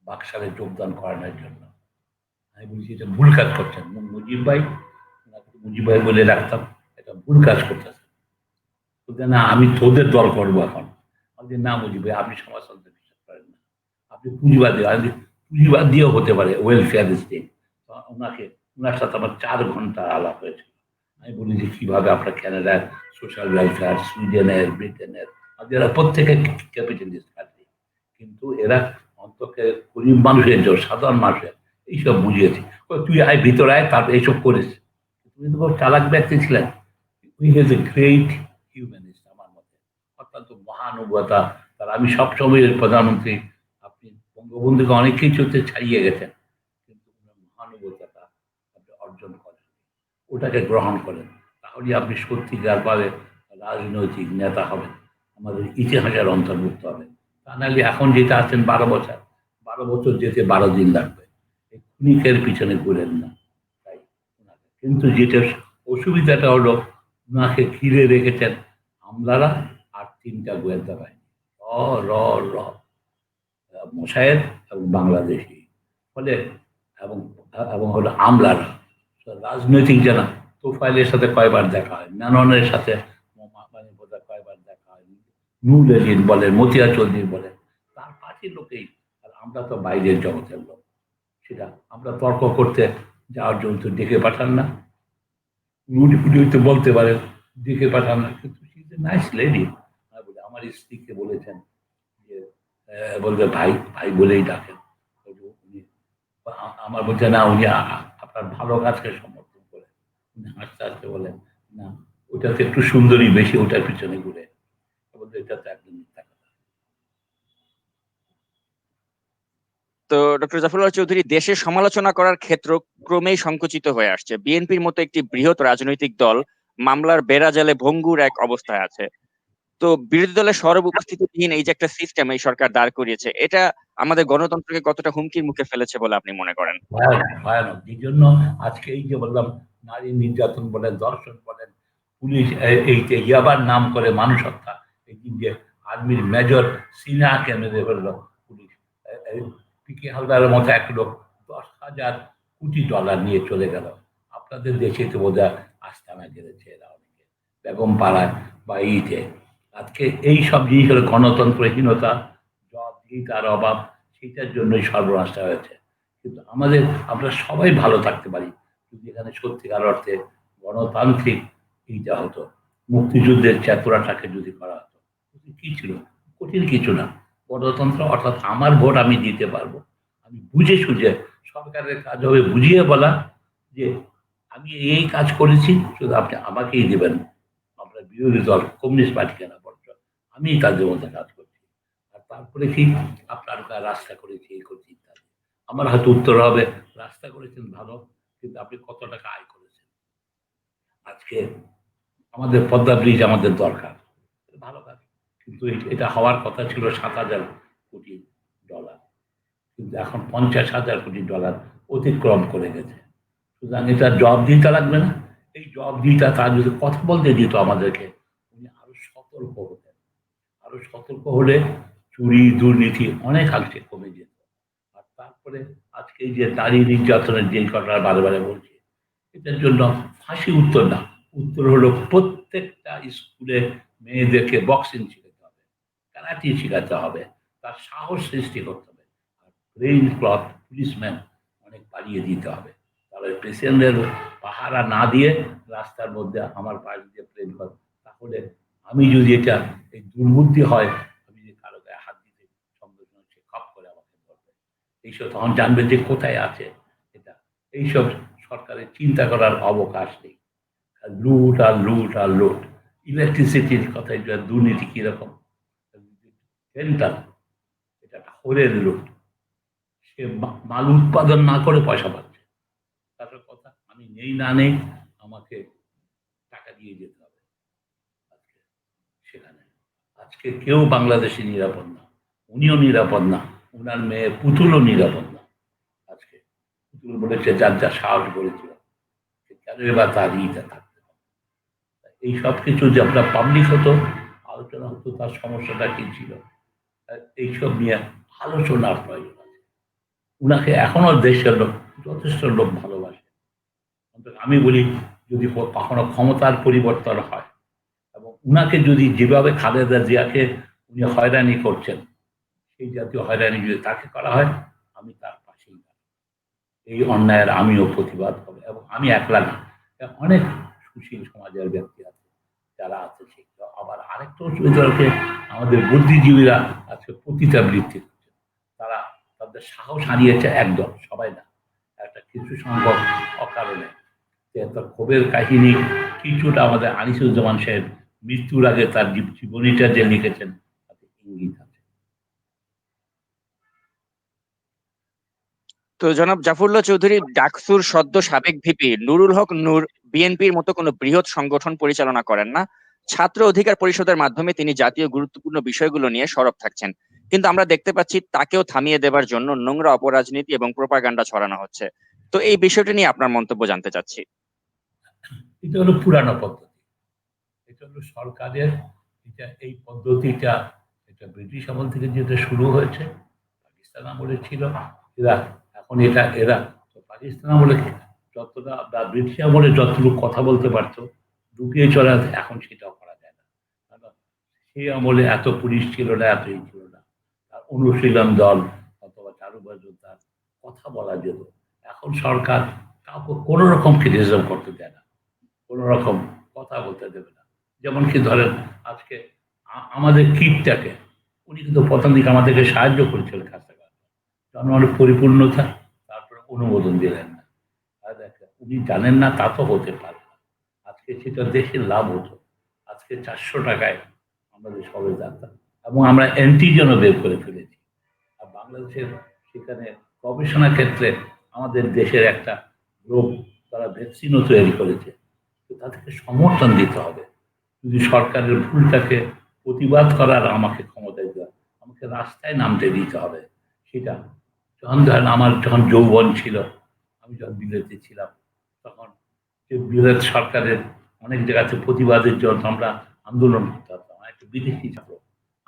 বাকশালে যোগদান করানোর জন্য। আমি বলছি এটা ভুল কাজ করছেন, মুজিব ভাই, ওনাকে মুজিব ভাই বলে রাখতাম, এটা ভুল কাজ করতেছেন। বলতে, না আমি তোদের দল করবো এখন। আমি না মুজিব ভাই, আপনি সমাজতন্ত্রে বিশ্বাস করেন না, আপনি পুঁজিবাদী। আমি পুঁজিবাদ দিয়েও হতে পারে ওয়েলফেয়ার স্টেট। ওনাকে, ওনার সাথে আমার 4 ঘন্টা আলাপ হয়েছে। আমি বলি যে কিভাবে আপনার কানাডার সোশ্যাল ওয়েলফেয়ার, সুইডেনের, ব্রিটেনের, এরা প্রত্যেকে ক্যাপিটালিস্ট কান্ট্রি, কিন্তু এরা অন্তকে গরিব মানুষের জন্য, সাধারণ মানুষের এইসব বুঝিয়েছে। তুই আয় ভিতরে আয়, তারপর এইসব করিস। তুমি তো খুব চালাক ব্যক্তি ছিলেন। We has a great humanist আমার মতে, অত্যন্ত মহানুভবতা তার। আমি সবসময় প্রধানমন্ত্রী, আপনি বঙ্গবন্ধুকে অনেক কিছুতে ছাড়িয়ে গেছেন, কিন্তু মহানুভবতাটা আপনি অর্জন করেন, ওটাকে গ্রহণ করেন, তাহলে আপনি সত্যিকার ভাবে রাজনৈতিক নেতা হবেন, আমাদের ইতিহাসের অন্তর্ভুক্ত হবেন। তা নাহলে এখন যেটা আছেন 12 বছর, 12 বছর যেতে 12 দিন লাগবে। এই ক্ষণিকের পিছনে ঘুরেন না। তাই কিন্তু যেটা অসুবিধাটা হলো, ওনাকে ঘিরে রেখেছেন আমলারা আর 3টা গোয়েন্দা বাহিনী, র র মোসায়ের এবং বাংলাদেশি, ফলে এবং এবং হলো আমলারা রাজনৈতিক জানা। তোফাইলের সাথে কয়বার দেখা হয়, মেননের সাথে মানে বোধহয় কয়বার দেখা হয়, নুর এলিন বলেন, মতিয়া চৌধুরী বলেন, তার পার্টির লোকেই। আর আমরা তো বাইরের জগতের লোক, সেটা আমরা তর্ক করতে যাওয়ার জন্য তো ডেকে পাঠান না। উনি তো বলতে পারেন ডেকে পাঠান না, কিন্তু নাইস লেডি। আমার স্ত্রীকে বলেছেন যে বলবে ভাই ভাই বলেই ডাকেন। উনি আমার বলছে না, উনি আপনার ভালো কাজকে সমর্থন করেন। উনি হাসতে হাসতে বলেন, না ওটাতে একটু সুন্দরী বেশি, ওটার পিছনে ঘুরে। বলতে এটা তো একদম মিথ্যা কথা। তো ডক্টর জাফরুল্লাহ চৌধুরী, দেশের সমালোচনা করার ক্ষেত্র ক্রমেই সংকুচিত হয়ে আসছে। বিএনপির মতো একটি বৃহৎ রাজনৈতিক দল মামলার বেড়াজালে ভঙ্গুর এক অবস্থায় আছে। তো বিরোধী দলের সরব উপস্থিতিহীন এই যে একটা সিস্টেম এই সরকার দাঁড় করিয়েছে, এটা আমাদের গণতন্ত্রকে কতটা হুমকির মুখে ফেলেছে বলে আপনি মনে করেন? ভয়ানক ভয়ানক। এই জন্য আজকে এই যে বললাম, নারী নির্যাতন বলেন, ধর্ষণ বলেন, পুলিশ এই যে ইয়াবার নাম করে মানুষ হত্যা, এই যে আর্মির মেজর সিনহাকে মেরে ফেললো পুলিশ, পিকে হালদারের মতো এক লোক 10,000 কোটি ডলার নিয়ে চলে গেল। আপনাদের দেশে তো বোধহয় আস্তানা গেড়েছে এরা অনেকে, বেগম পাড়ায় বা ইতে। আজকে এই সব জিনিস হলো গণতন্ত্রহীনতা, জবাবদিহিতার অভাব, সেটার জন্যই সর্বনাশটা হয়েছে। কিন্তু আমাদের, আমরা সবাই ভালো থাকতে পারি যদি এখানে সত্যিকার অর্থে গণতান্ত্রিক এইটা হতো, মুক্তিযুদ্ধের চেতনাটাকে যদি করা হতো। কি ছিল? কঠিন কিছু না। গণতন্ত্র অর্থাৎ আমার ভোট আমি দিতে পারবো, আমি বুঝে সুঝে, সরকারের কাজ হবে বুঝিয়ে বলা যে আমি এই কাজ করেছি, শুধু আপনি আমাকেই দেবেন। আমরা বিরোধী দল কমিউনিস্ট পার্টি কেনা বলছ, আমি তাদের মধ্যে কাজ করছি। আর তারপরে কি, আপনার রাস্তা করেছি, এই করছি ইত্যাদি। আমার হয়তো উত্তর হবে, রাস্তা করেছেন ভালো, কিন্তু আপনি কত টাকা আয় করেছেন? আজকে আমাদের পদ্মা ব্রিজ আমাদের দরকার, ভালো কাজ, কিন্তু এটা হওয়ার কথা ছিল 7,000 কোটি ডলার, কিন্তু এখন 50,000 কোটি ডলার অতিক্রম করে গেছে। সুতরাং এটা জব দিতে লাগবে না। এই জব দিটা তার যদি কথা বলতে দিত আমাদেরকে, উনি আরো সতর্ক হতেন। আরো সতর্ক হলে চুরি দুর্নীতি অনেকাংশে কমে যেত। আর তারপরে আজকে এই যে নারী নির্যাতনের যে ঘটনা বারে বারে বলছি, এটার জন্য ফাঁসি উত্তর না। উত্তর হলো প্রত্যেকটা স্কুলে মেয়েদেরকে বক্সিং শেখাতে হবে, কারাটি শেখাতে হবে, তার সাহস সৃষ্টি করতে হবে। আর ব্রেইন ক্লথ পুলিশম্যান অনেক বাড়িয়ে দিতে হবে। তাহলে পেশেন্টের পাহারা না দিয়ে রাস্তার মধ্যে আমার পাশ দিয়ে প্রেম করে, তাহলে আমি যদি এটা এই দুর্বুদ্ধি হয়, আমি যে কারো গায়ে হাত দিতে, সঙ্গে সঙ্গে সে খপ করে আমাকে ধরবে। এইসব তখন জানবে যে কোথায় আছে এটা। এইসব সরকারের চিন্তা করার অবকাশ নেই। লুট আর লুট আর লুট। ইলেকট্রিসিটির কথায় দুর্নীতি কিরকম, সেন্টার, এটা একটা হোরের লুট। সে মাল উৎপাদন না করে পয়সা পাচ্ছে, তারপর কথা আমি নেই না নেই, আমাকে টাকা দিয়ে যেতে হবে। আজকে সেখানে আজকে কেউ বাংলাদেশে নিরাপদ না, উনিও নিরাপদ না, উনার মেয়ে পুতুলও নিরাপদ না। আজকে পুতুল বলেছে যার যা সাহস করেছিল, কেন এবার তার ইটা থাকতে হবে। এই সব কিছু যে আপনার পাবলিক হতো, আলোচনা হতো, তার সমস্যাটা কি ছিল, এইসব নিয়ে আলোচনার প্রয়োজন আছে। উনাকে এখনো দেশের লোক যথেষ্ট লোক ভালোবাসে। অন্তত আমি বলি, যদি কখনো ক্ষমতার পরিবর্তন হয় এবং উনাকে যদি যেভাবে খালেদা জিয়াকে উনি হয়রানি করছেন, সেই জাতীয় হয়রানি যদি তাকে করা হয়, আমি তার পাশেই থাকবো। এই অন্যায়ের আমিও প্রতিবাদ করবো, এবং আমি একলা না, অনেক সুশীল সমাজের ব্যক্তি আছে যারা আছে, সেগুলো আবার আরেকটা অসুবিধা হচ্ছে, আমাদের বুদ্ধিজীবীরা আজকে পতিতাবৃত্তি করছে। তারা তাদের সাহস হারিয়েছে একদল, সবাই না, একটা কিছু সংখ্যক অকারণে। তার ক্ষোভের কাহিনী কিছুটা আমাদের আনিসুজ্জামান সাহেব মৃত্যুর আগে তার জীবনীটা যে লিখেছেন তাতে ইঙ্গিত আছে। তো জনাব জাফরুল্লাহ চৌধুরী, ডাকসুর সদ্য সাবেক ভিপি নুরুল হক নূর বিএনপির মতো কোনো বৃহৎ সংগঠন পরিচালনা করেন না। ছাত্র অধিকার পরিষদের মাধ্যমে তিনি জাতীয় গুরুত্বপূর্ণ বিষয়গুলো নিয়ে সরব থাকছেন, কিন্তু আমরা দেখতে পাচ্ছি তাকেও থামিয়ে দেবার জন্য নোংরা অপরাজনীতি এবং প্রোপাগান্ডা ছড়ানো হচ্ছে। তো এই বিষয়টি নিয়ে আপনার মন্তব্য জানতে চাচ্ছি। এটা হলো পুরানো পদ্ধতি, এটা হলো সরকারের, এটা এই পদ্ধতিটা এটা ব্রিটিশ আমল থেকে যেটা শুরু হয়েছে, পাকিস্তান আমলে ছিল। এরা এখন এরা তো পাকিস্তান আমলে যতটা বা ব্রিটিশ আমলে যতটুকু কথা বলতে পারতো ঢুকিয়ে চলা, এখন সেটাও করা যায় না। কারণ সেই আমলে এত পুলিশ ছিল না, এত ছিল না, তার অনুশীলন দল অথবা চারুবাজ যোদ্ধা কথা বলা যেত। এখন সরকার কাউকে কোনো রকম ক্রিটিসিজম করতে দেয় না, কোনো রকম কথা বলতে দেবে না। যেমন কি ধরেন, আজকে আমাদের কিটটাকে উনি কিন্তু প্রথম দিকে আমাদেরকে সাহায্য করেছিলেন কাজটা, জনগণের পরিপূর্ণতা, তারপরে অনুমোদন দিলেন না। আর উনি জানেন না তা তো হতে পারে না। আজকে সেটা দেশের লাভ হতো। আজকে 400 টাকায় আমাদের সবাই জানতাম, এবং আমরা অ্যান্টিজেনও বের করে ফেলেছি। আর বাংলাদেশের সেখানে গবেষণা ক্ষেত্রে আমাদের দেশের একটা রোগ, তারা ভ্যাকসিনও তৈরি করেছে। তো তাদেরকে সমর্থন দিতে হবে। যদি সরকারের ভুলটাকে প্রতিবাদ করার আমাকে ক্ষমতা দিতে হবে, আমাকে রাস্তায় নামতে দিতে হবে। সেটা যখন ধরেন আমার যখন যৌবন ছিল, আমি যখন বিলেতে ছিলাম, তখন যে বিলেত সরকারের অনেক জায়গাতে প্রতিবাদের জন্য আমরা আন্দোলন করতে হতাম। একটা বিদেশি ছাত্র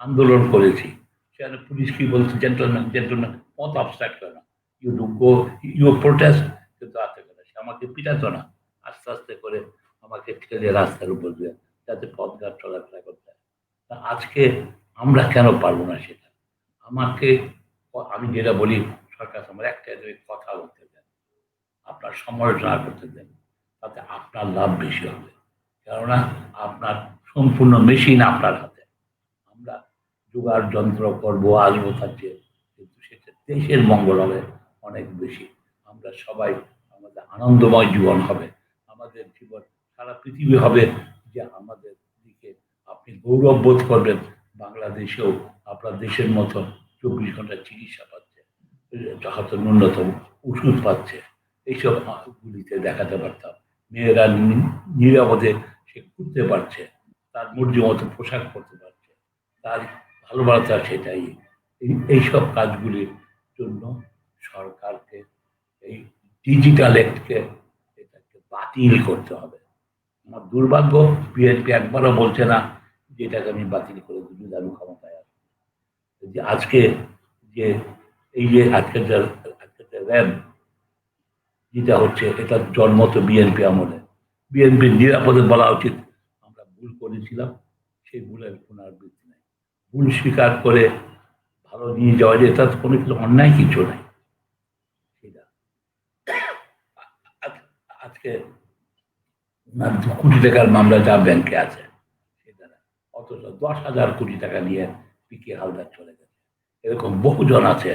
আন্দোলন করেছি, সেখানে পুলিশ কি বলছে, জেন্টলম্যান জেন্টলম্যান, পথ অবস্ট্রাক্ট করে না, you do go, you protest, কিন্তু আসতে করে সে আমাকে পিটাতো না, আস্তে আস্তে করে আমাকে ঠেলে রাস্তার উপর দিয়ে, যাতে পথঘাট চলাফেরা করতে হয়। তা আজকে আমরা কেন পারবো না সেটা? আমাকে, আমি যেটা বলি, সরকার আমার একটা কথা বলতে দেন, আপনার সমালোচনা করতে দেন, তাতে আপনার লাভ বেশি হবে। কেননা আপনার সম্পূর্ণ মেশিন আপনার হাতে। আমরা জোগাড় যন্ত্র করবো, আসবো, থাকছে, কিন্তু সেটা দেশের মঙ্গল হবে অনেক বেশি। আমরা সবাই, আমাদের আনন্দময় জীবন হবে, আমাদের জীবন সারা পৃথিবী হবে যে আমাদের দিকে আপনি গৌরব বোধ করবেন। বাংলাদেশেও আপনার দেশের মতো 24 ঘন্টা চিকিৎসা পাচ্ছে, হয়তো ন্যূনতম ওষুধ পাচ্ছে, এইসব গুলিতে দেখাতে পারতাম। মেয়েরা নিরাপদে সে ঘুরতে পারছে, তার মর্জি মতো পোশাক পরতে পারছে, তার ভালোবাসা সেটাই। এইসব কাজগুলির জন্য সরকারকে এই ডিজিটাল অ্যাক্টকে এটাকে বাতিল করতে হবে। আমার দুর্ভাগ্য, বিএনপি একবারও বলছে না যে এটাকে আমি বাতিল করে দিই যদি আমি ক্ষমতায় আসি। যে আজকে যে এই যে আজকের যে র্যাব যেটা হচ্ছে, এটা জন্ম তো বিএনপি আমলে। বিএনপির নিরাপদে বলা উচিত আমরা ভুল করেছিলাম, সেই ভুলের পুনরাবৃত্তি নেই। ভুল স্বীকার করে ভালো নিয়ে যাওয়া যায়, তার কোনো কিছু অন্যায় কিছু নাই। সেটা আজকে 2 কোটি টাকার মামলা যা ব্যাংকে আছে সেটা না, অথচ 10,000 কোটি টাকা নিয়ে পিকে হালদার চলে গেছে। এরকম বহুজন আছে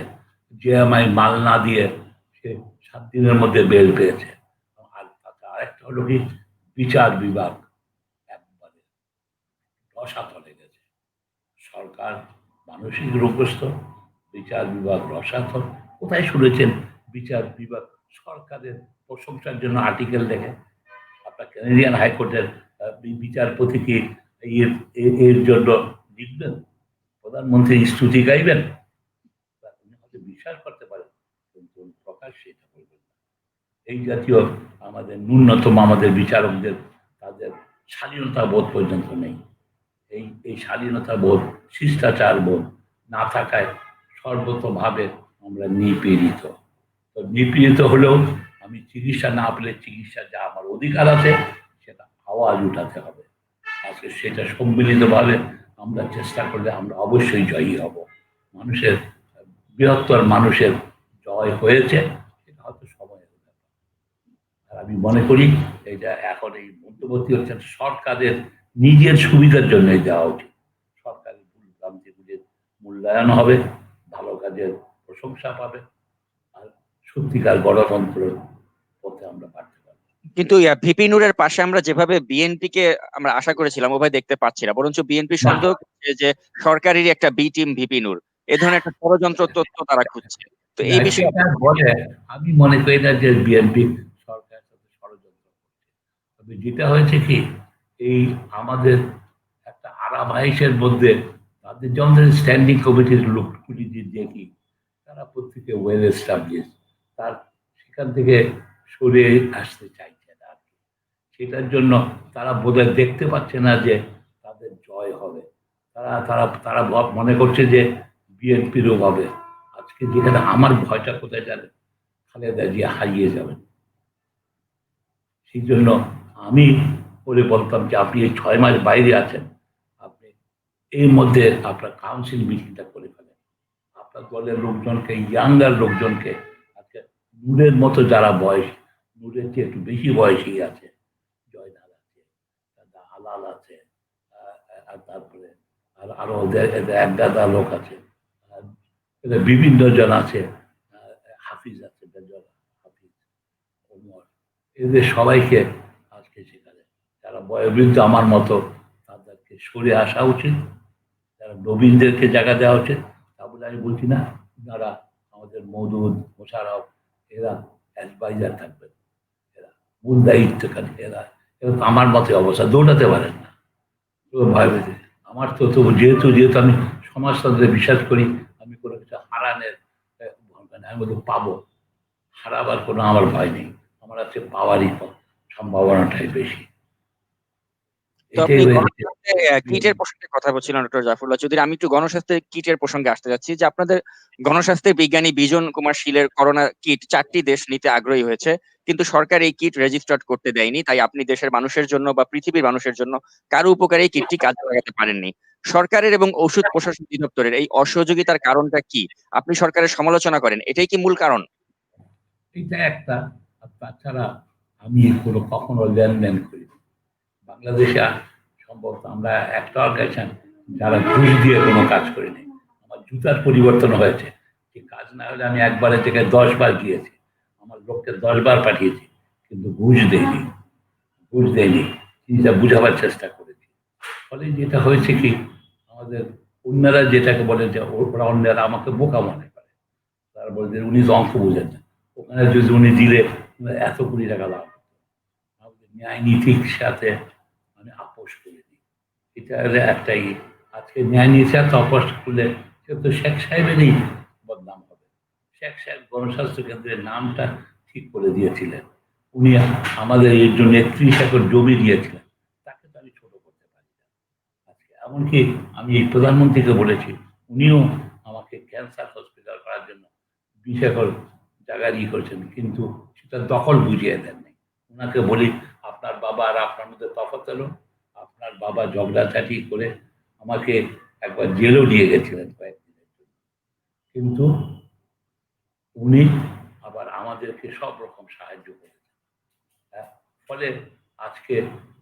যে আমায় মাল না দিয়ে সে 7 দিনের মধ্যে বেল পেয়েছে। আর আরেকটা হলো কি, বিচার বিভাগ একবারে রসাতলে গেছে। সরকার মানসিক রোগগ্রস্ত, বিচার বিভাগ রসাতল। কোথায় শুনেছেন বিচার বিভাগ সরকারের প্রশংসার জন্য আর্টিকেল লেখে? আপনার ক্যানাডিয়ান হাইকোর্টের বিচারপতি কি এর জন্য লিখবেন? প্রধানমন্ত্রী স্তুতি গাইবেন? উনি হয়তো বিশ্বাস করতে পারেন, কিন্তু প্রকাশ্যে এটা করবেন না। এই জাতীয় আমাদের ন্যূনতম আমাদের বিচারকদের তাদের স্বাধীনতা বোধ পর্যন্ত নেই। এই স্বাধীনতা বোধ, শিষ্টাচার বোধ না থাকায় সর্বতভাবে আমরা নিপীড়িত। তো নিপীড়িত হলেও আমি চিকিৎসা না পেলে চিকিৎসা যা আমার অধিকার আছে সেটা আওয়াজ উঠাতে হবে। আজকে সেটা সম্মিলিতভাবে আমরা চেষ্টা করলে আমরা অবশ্যই জয়ী হব। মানুষের বৃহত্তর মানুষের জয় হয়েছে, সেটা হয়তো সময়ের ব্যাপার। আর আমি মনে করি এটা এখন এই মধ্যবর্তী হচ্ছেন সরকারের নিজের সুবিধার জন্য দেওয়া উচিত। সরকারের ভুল ভ্রান্তিগুলির মূল্যায়ন হবে, ভালো কাজের প্রশংসা পাবে, আর সত্যিকার গণতন্ত্রের পথে আমরা বাড়তে পারবো। কিন্তু ভিপি নুরের পাশে আমরা যেভাবে বিএনপি কে আমরা আশা করেছিলাম ওভাবে দেখতে পাচ্ছি না, বরঞ্চ বিএনপি না, সন্দেহ করছে যে সরকারেরই একটা বি টিম ভিপি নূর, এ ধরনের একটা ষড়যন্ত্র তথ্য তারা খুঁজছে। তো না এই বিষয়ে সেটা বলে আমি মনে করি না যে বিএনপি সরকারের সাথে ষড়যন্ত্র করছে। তবে যেটা হয়েছে কি, এই আমাদের একটা আরামাইশের মধ্যে তাদের যেমন স্ট্যান্ডিং কমিটির লোকগুলি যে দেখি তারা প্রত্যেকে ওয়েল এস্টাবলিশ, তার সেখান থেকে সরে আসতে চাইছে না আর কি। সেটার জন্য তারা বোধহয় দেখতে পাচ্ছে না যে তাদের জয় হবে। তারা তারা তারা মনে করছে যে বিএনপিরও হবে। আজকে যেখানে আমার ভয়টা কোথায় জানেন, খালেদা জিয়া হারিয়ে যাবেন। সেই জন্য আমি বলে বলতাম যে আপনি এই 6 মাস বাইরে আছেন, আপনি এর মধ্যে আপনার কাউন্সিল মিটিংটা করে ফেলেন। আপনার দলের লোকজনকে, ইয়াঙ্গার লোকজনকে, আজকে নূরের মতো যারা বয়স, নূরের চেয়ে একটু বেশি বয়সী আছে, জয়নাল আছে, হালাল আছে, আর তারপরে আর আরো এক গাদা লোক আছে, আর বিভিন্ন জন আছে, হাফিজ আছে, হাফিজ, ওমর, এদের সবাইকে আজকে সেখানে যারা বয়োবৃদ্ধ আমার মতো তাদেরকে সরে আসা উচিত, যারা নবীনদেরকে জায়গা দেওয়া উচিত। তা বলে আমি বলছি না যারা আমাদের মওদুদ, মোশাররফ, এরা অ্যাডভাইজার থাকবেন, এরা মূল দায়িত্বকারী, এরা এরা তো আমার মতে অবস্থা দৌড়াতে পারেন না। তো ভয় পেয়েছে আমার তো তো যেহেতু যেহেতু আমি সমাজতন্ত্রে বিশ্বাস করি, আমি কোনো কিছু হারানের আমি বলতে পাবো, হারাবার কোনো আমার ভয় নেই। আমার আছে পাওয়ারই সম্ভাবনাটাই বেশি। তো এটাই আপনি হয়েছে। গণস্বাস্থ্যের কিটের প্রসঙ্গে কথা বলছিলেন ডক্টর জাফরুল্লাহ চৌধুরী, আমি একটু গণস্বাস্থ্যের কিটের প্রসঙ্গে আসতে যাচ্ছি যে আপনাদের গণস্বাস্থ্যের বিজ্ঞানী বিজন কুমার শীলের করোনা কিট 4টি দেশ নিতে আগ্রহী হয়েছে, কিন্তু সরকার এই কিট রেজিস্টার্ড করতে দেয়নি, তাই আপনি দেশের মানুষের জন্য বা পৃথিবীর মানুষের জন্য কারো উপকারে এই কিটটি কাজে লাগাতে পারেননি। সরকারের এবং ঔষধ প্রশাসন অধিদপ্তরের এই অসহযোগিতার কারণটা কি? আপনি সরকারের সমালোচনা করেন, এটাই কি মূল কারণ? এটা একটা। আর তাছাড়া আমি কোনো কখনো লেনদেন করি বাংলাদেশে সম্ভবত আমরা একটা অর্গানাইজেশন যারা ঘুষ দিয়ে কোনো কাজ করিনি। আমার জুতার পরিবর্তন হয়েছে, যে কাজ না হলে আমি একবারের থেকে 10 বার গিয়েছি, আমার লোককে 10 বার পাঠিয়েছি, কিন্তু ঘুষ দেয়নি জিনিসটা বুঝাবার চেষ্টা করেছি। ফলে যেটা হয়েছে কি, আমাদের অন্যরা যেটাকে বলে যে ওরা অন্যরা আমাকে বোকা মনে করে, তারা বলে যে উনি তো অঙ্ক বুঝেন না, ওখানে যদি উনি দিলে এত কোটি টাকা লাভ হতো। আমাদের ন্যায় নীতির সাথে মানে আপোষ করে দিই, এটা হলে একটাই। আজকে ন্যায় নীতির সাথে আপোষ করলে সে তো শেখ সাহেবেরই বদনাম হবে। শেখ সাহেব গণস্বাস্থ্য কেন্দ্রের নামটা ঠিক করে দিয়েছিলেন, উনি আমাদের এর জন্য 30 একর জমি দিয়েছিলেন, তাকে তো আমি ছোট করতে পারি না। আজকে এমনকি আমি এই প্রধানমন্ত্রীকে বলেছি, উনিও আমাকে ক্যান্সার হসপিটাল করার জন্য 20 একর জায়গা করেছেন, কিন্তু সেটা দখল বুঝিয়ে দেননি। ওনাকে বলি আপনার বাবা আর আপনার মধ্যে তফাৎ হলো, আপনার বাবা ঝগড়াঝাটি করে আমাকে একবার জেলও নিয়ে গেছিলেন কয়েকদিনের জন্য, কিন্তু উনি আবার আমাদেরকে সব রকম সাহায্য করেছেন। হ্যাঁ, ফলে আজকে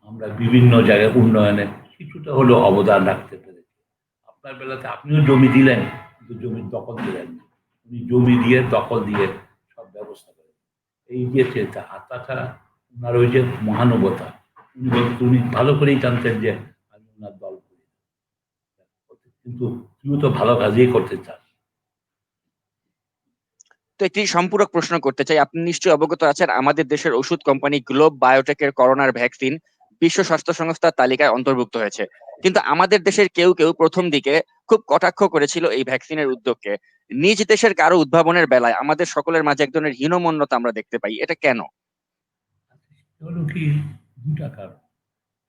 আমরা বিভিন্ন জায়গায় উন্নয়নে কিছুটা হলেও অবদান রাখতে পেরেছি। আপনার বেলাতে আপনিও জমি দিলেন, কিন্তু জমির দখল দিলেন না, উনি জমি দিয়ে দখল দিয়ে সব ব্যবস্থা করেন। এই যে চেতা, আর তাছাড়া ওনার ওই যে মহানুভতা, উনি ভালো করেই জানতেন যে আমি ওনার দল করি না। কিন্তু তুমিও তো ভালো কাজই করতে চান। তো একটি সম্পূরক প্রশ্ন করতে চাই, আপনি নিশ্চয়ই অবগত আছেন আমাদের দেশের ওষুধ কোম্পানি গ্লোব বায়োটেকের করোনার ভ্যাকসিন বিশ্ব স্বাস্থ্য সংস্থার তালিকায় অন্তর্ভুক্ত হয়েছে, কিন্তু আমাদের দেশের কেউ কেউ প্রথম দিকে খুব কটাক্ষ করেছিল এই ভ্যাকসিনের উদ্যোগকে। নিজ দেশের কারো উদ্ভাবনের বেলায় আমাদের সকলের মাঝে এক ধরনের হীনমন্যতা আমরা দেখতে পাই, এটা কেন? হলো কি, দুটা কারণ।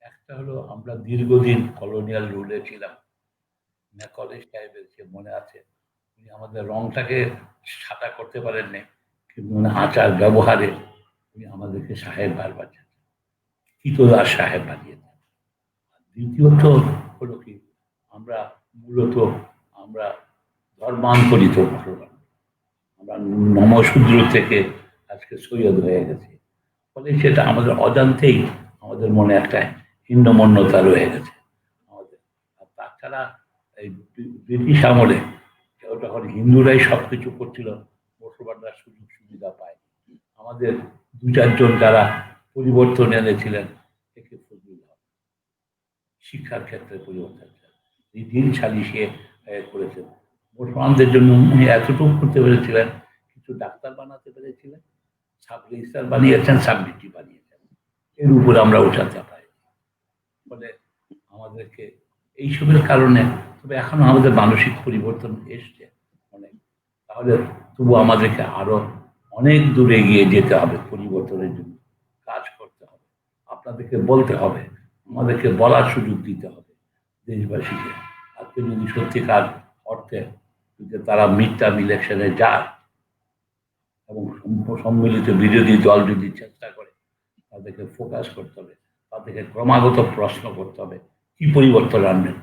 একটা হলো আমরা দীর্ঘদিন কলোনিয়াল রুলে ছিলাম। কলেজ সাহেবের যে মনে আছে, উনি আমাদের রংটাকে সাদা করতে পারেননি, মানে আচার ব্যবহারে উনি আমাদেরকে সাহেব বারবার কিতদার সাহেব বানিয়ে দেন। দ্বিতীয়ত হলো কি, আমরা মূলত আমরা ধর্মান্তরিত মুসলমান। আমরা নমশূদ্র থেকে আজকে সৈয়দ হয়ে গেছি। ফলে সেটা আমাদের অজান্তেই আমাদের মনে একটা হীনমন্যতা রয়ে গেছে আমাদের। আর তাছাড়া এই ব্রিটিশ আমলে তখন হিন্দুরাই সবকিছু করছিল, মুসলমানরা সুযোগ সুবিধা পায়। আমাদের দু চারজন যারা পরিবর্তন এনেছিলেন, একে ফজলুল হক, শিক্ষার ক্ষেত্রে পরিবর্তন এই দিন সালিশে করেছেন। মুসলমানদের জন্য উনি এতটুকু করতে পেরেছিলেন, কিছু ডাক্তার বানাতে পেরেছিলেন, সাব রেজিস্ট্রার বানিয়েছেন, সাব ডিটি বানিয়েছেন। এর উপর আমরা ওঠাতে পারি। ফলে আমাদেরকে এইসবের কারণে, তবে এখনো আমাদের মানসিক পরিবর্তন এসছে অনেক। তাহলে তবু আমাদেরকে আরো অনেক দূরে এগিয়ে যেতে হবে, পরিবর্তনের জন্য কাজ করতে হবে, আপনাদেরকে বলতে হবে, আমাদেরকে বলার সুযোগ দিতে হবে দেশবাসীকে। আজকে যদি সত্যিকার অর্থে যে তারা মিড টার্ম ইলেকশনে যায় এবং সম্মিলিত বিরোধী দল যদি চেষ্টা করে, তাদেরকে ফোকাস করতে হবে, তাদেরকে ক্রমাগত প্রশ্ন করতে হবে, কি পরিবর্তন আনবেন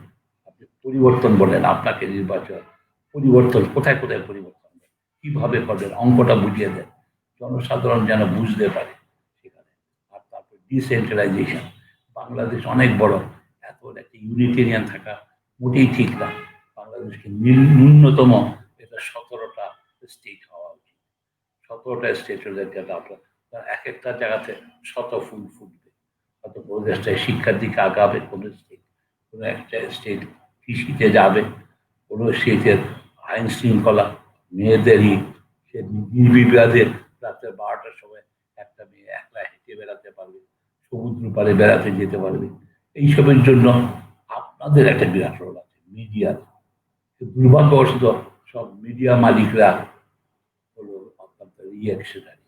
আপনি? পরিবর্তন বলেন, আপনাকে নির্বাচন পরিবর্তন কোথায় কোথায় পরিবর্তন হবে, কিভাবে করবেন, অঙ্কটা বুঝিয়ে দেন, জনসাধারণ যেন বুঝতে পারে সেখানে। আর তারপর ডিসেন্ট্রালাইজেশন, বাংলাদেশ অনেক বড়, এত একটা ইউনিটেরিয়ান থাকা মোটেই ঠিক না। বাংলাদেশকে ন্যূনতম এটা 17টা স্টেট হওয়া উচিত। 17টা স্টেট হলে এক একটা জায়গাতে শত ফুল ফুটবে। হয়তো প্রদেশটায় শিক্ষার দিকে আগাবে কোনো স্টেট, কোনো একটা স্টেট কৃষিতে যাবে, কোনো স্টেটের আইন শৃঙ্খলা, মেয়েদেরই সে নির্বিবাদে রাত্রে 12টার সময় একটা মেয়ে একলা হেঁটে বেড়াতে পারবে, সমুদ্র পাড়ে বেড়াতে যেতে পারবে। এইসবের জন্য আপনাদের একটা বিরাট রোল আছে, মিডিয়ার। দুর্ভাগ্যবশত সব মিডিয়া মালিকরা হলো আপনাদের রিয়াকশনারি,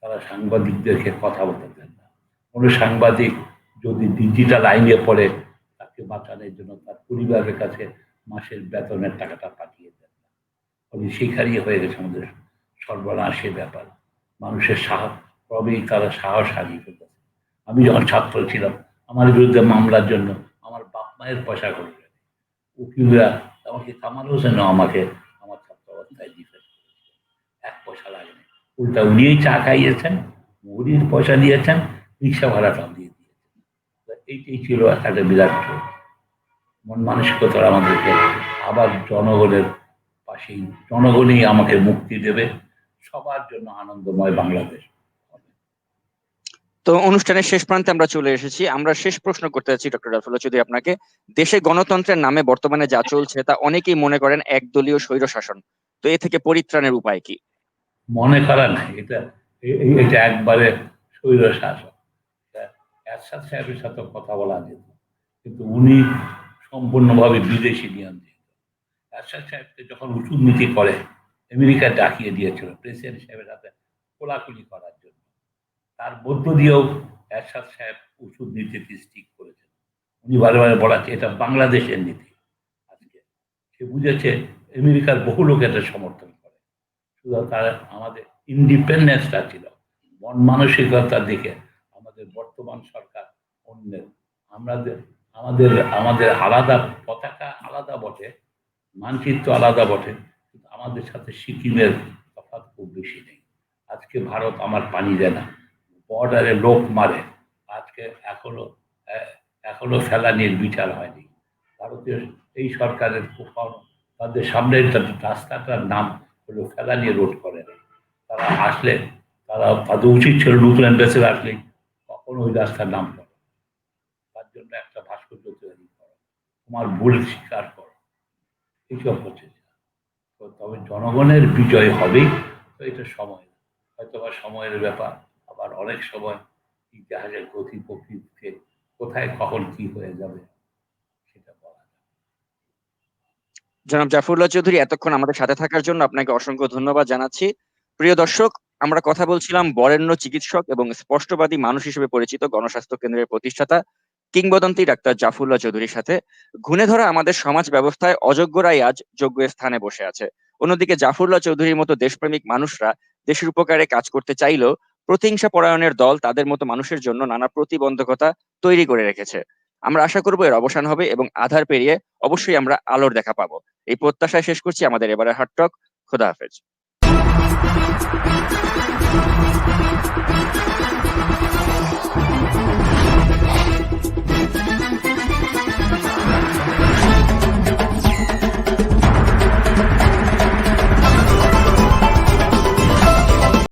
তারা সাংবাদিকদেরকে কথা বলতে দেন না। কোনো সাংবাদিক যদি ডিজিটাল আইনে পড়ে, তাকে বাঁচানোর জন্য তার পরিবারের কাছে মাসের বেতনের টাকাটা পাঠিয়ে দেন না। ফলে সেখানেই হয়ে গেছে আমাদের সর্বনাশের ব্যাপার। মানুষের সাহস, তবেই তারা সাহস হারিয়ে ফেলতেছে। আমি যখন ছাত্র ছিলাম, আমার বিরুদ্ধে মামলার জন্য আমার বাপ মায়ের পয়সা খরচ হয়, উকিলরা আমাকে, কামাল হোসেনও আমাকে আমার ছাত্রাবস্থায় ডিফেন্স করেছে, এক পয়সা লাগেনি। উল্টা উনিই চা খাইয়েছেন, মুড়ির পয়সা দিয়েছেন, রিক্সা ভাড়াটাও দিয়ে দিয়েছেন। এইটাই ছিল একটা বিরাট মন মানসিকতা। আমাদেরকে আবার জনগণের পাশেই, জনগণই আমাকে মুক্তি দেবে, সবার জন্য আনন্দময় বাংলাদেশ। তো অনুষ্ঠানের শেষ প্রান্তে আমরা চলে এসেছি। আমরা শেষ প্রশ্ন করতে যাচ্ছি ডক্টর জাফরুল্লাহ চৌধুরী আপনাকে। দেশে গণতন্ত্রের নামে বর্তমানে যা চলছে তা অনেকেই মনে করেন একদলীয় স্বৈর শাসন। তো এ থেকে পরিত্রাণের উপায় কি? মনে করা নাই, এটা একবারে স্বৈর শাসক। এরশাদ সাহেবের সাথে কথা বলা যেত, কিন্তু উনি সম্পূর্ণভাবে বিদেশি নিয়ন্ত্রিত। এরশাদ সাহেবকে যখন উঁচুর নীতি করে আমেরিকা ডাকিয়ে দিয়েছিল প্রেসিডেন্ট সাহেবের সাথে কোলাকুলি করার জন্য, তার মধ্য দিয়েও এরশাদ সাহেব উঁচুর নীতিতে স্টিক করেছেন। উনি বারে বারে বলাচ্ছে এটা বাংলাদেশের নীতি। আজকে সে বুঝেছে আমেরিকার বহু লোক এটা সমর্থন করে, শুধু তারা আমাদের ইন্ডিপেন্ডেন্সটা ছিল, মন মানসিকতার দিকে আমাদের বর্তমান সরকার অন্যের। আমাদের আমাদের আমাদের আলাদা পতাকা, আলাদা বটে, মানচিত্র আলাদা বটে, কিন্তু আমাদের সাথে সিকিমের তফাৎ খুব বেশি নেই। আজকে ভারত আমার পানি দেয় না, বর্ডারে লোক মারে, আজকে এখনো ফেলানির বিচার হয়নি। ভারতীয় এই সরকারের তাদের সামনের রাস্তাটার নাম হলো ফেলানি রোড করে না। তারা আসলে তাদের উচিত ছিল নতুন অ্যাম্বাসেডর আসলে কখনো ওই রাস্তার নাম করো, তার জন্য একটা ভাস্কর্য তৈরি করো, তোমার ভুল স্বীকার করো, এইসব হচ্ছে। তবে জনগণের বিজয় হবেই, তো এটা সময়, হয়তো বা সময়ের ব্যাপার। আবার অনেক সময় ইতিহাসের গতি প্রকৃতিতে কোথায় কখন কি হয়ে যাবে সেটা বলা যায়। জনাব জাফরুল্লাহ চৌধুরী, এতক্ষণ আমাদের সাথে থাকার জন্য আপনাকে অসংখ্য ধন্যবাদ জানাচ্ছি। প্রিয় দর্শক, আমরা কথা বলছিলাম বরেণ্য চিকিৎসক এবং স্পষ্টবাদী মানুষ হিসেবে পরিচিত গণস্বাস্থ্য কেন্দ্রের প্রতিষ্ঠাতা কিংবদন্তি ডাক্তার জাফরুল্লাহ চৌধুরীর সাথে। ঘুণে ধরা আমাদের সমাজ ব্যবস্থায় অযোগ্যরাই আজ যোগ্য স্থানে বসে আছে। অন্যদিকে জাফরুল্লাহ চৌধুরীর মতো দেশপ্রেমিক মানুষরা দেশের উপকারে কাজ করতে চাইলেও প্রতিহিংসা পরায়ণের দল তাদের মতো মানুষের জন্য নানা প্রতিবন্ধকতা তৈরি করে রেখেছে। আমরা আশা করব এর অবসান হবে এবং আধার পেরিয়ে অবশ্যই আমরা আলোর দেখা পাবো। এই প্রত্যাশায় শেষ করছি আমাদের এবারের হট টক। খোদা হাফেজ।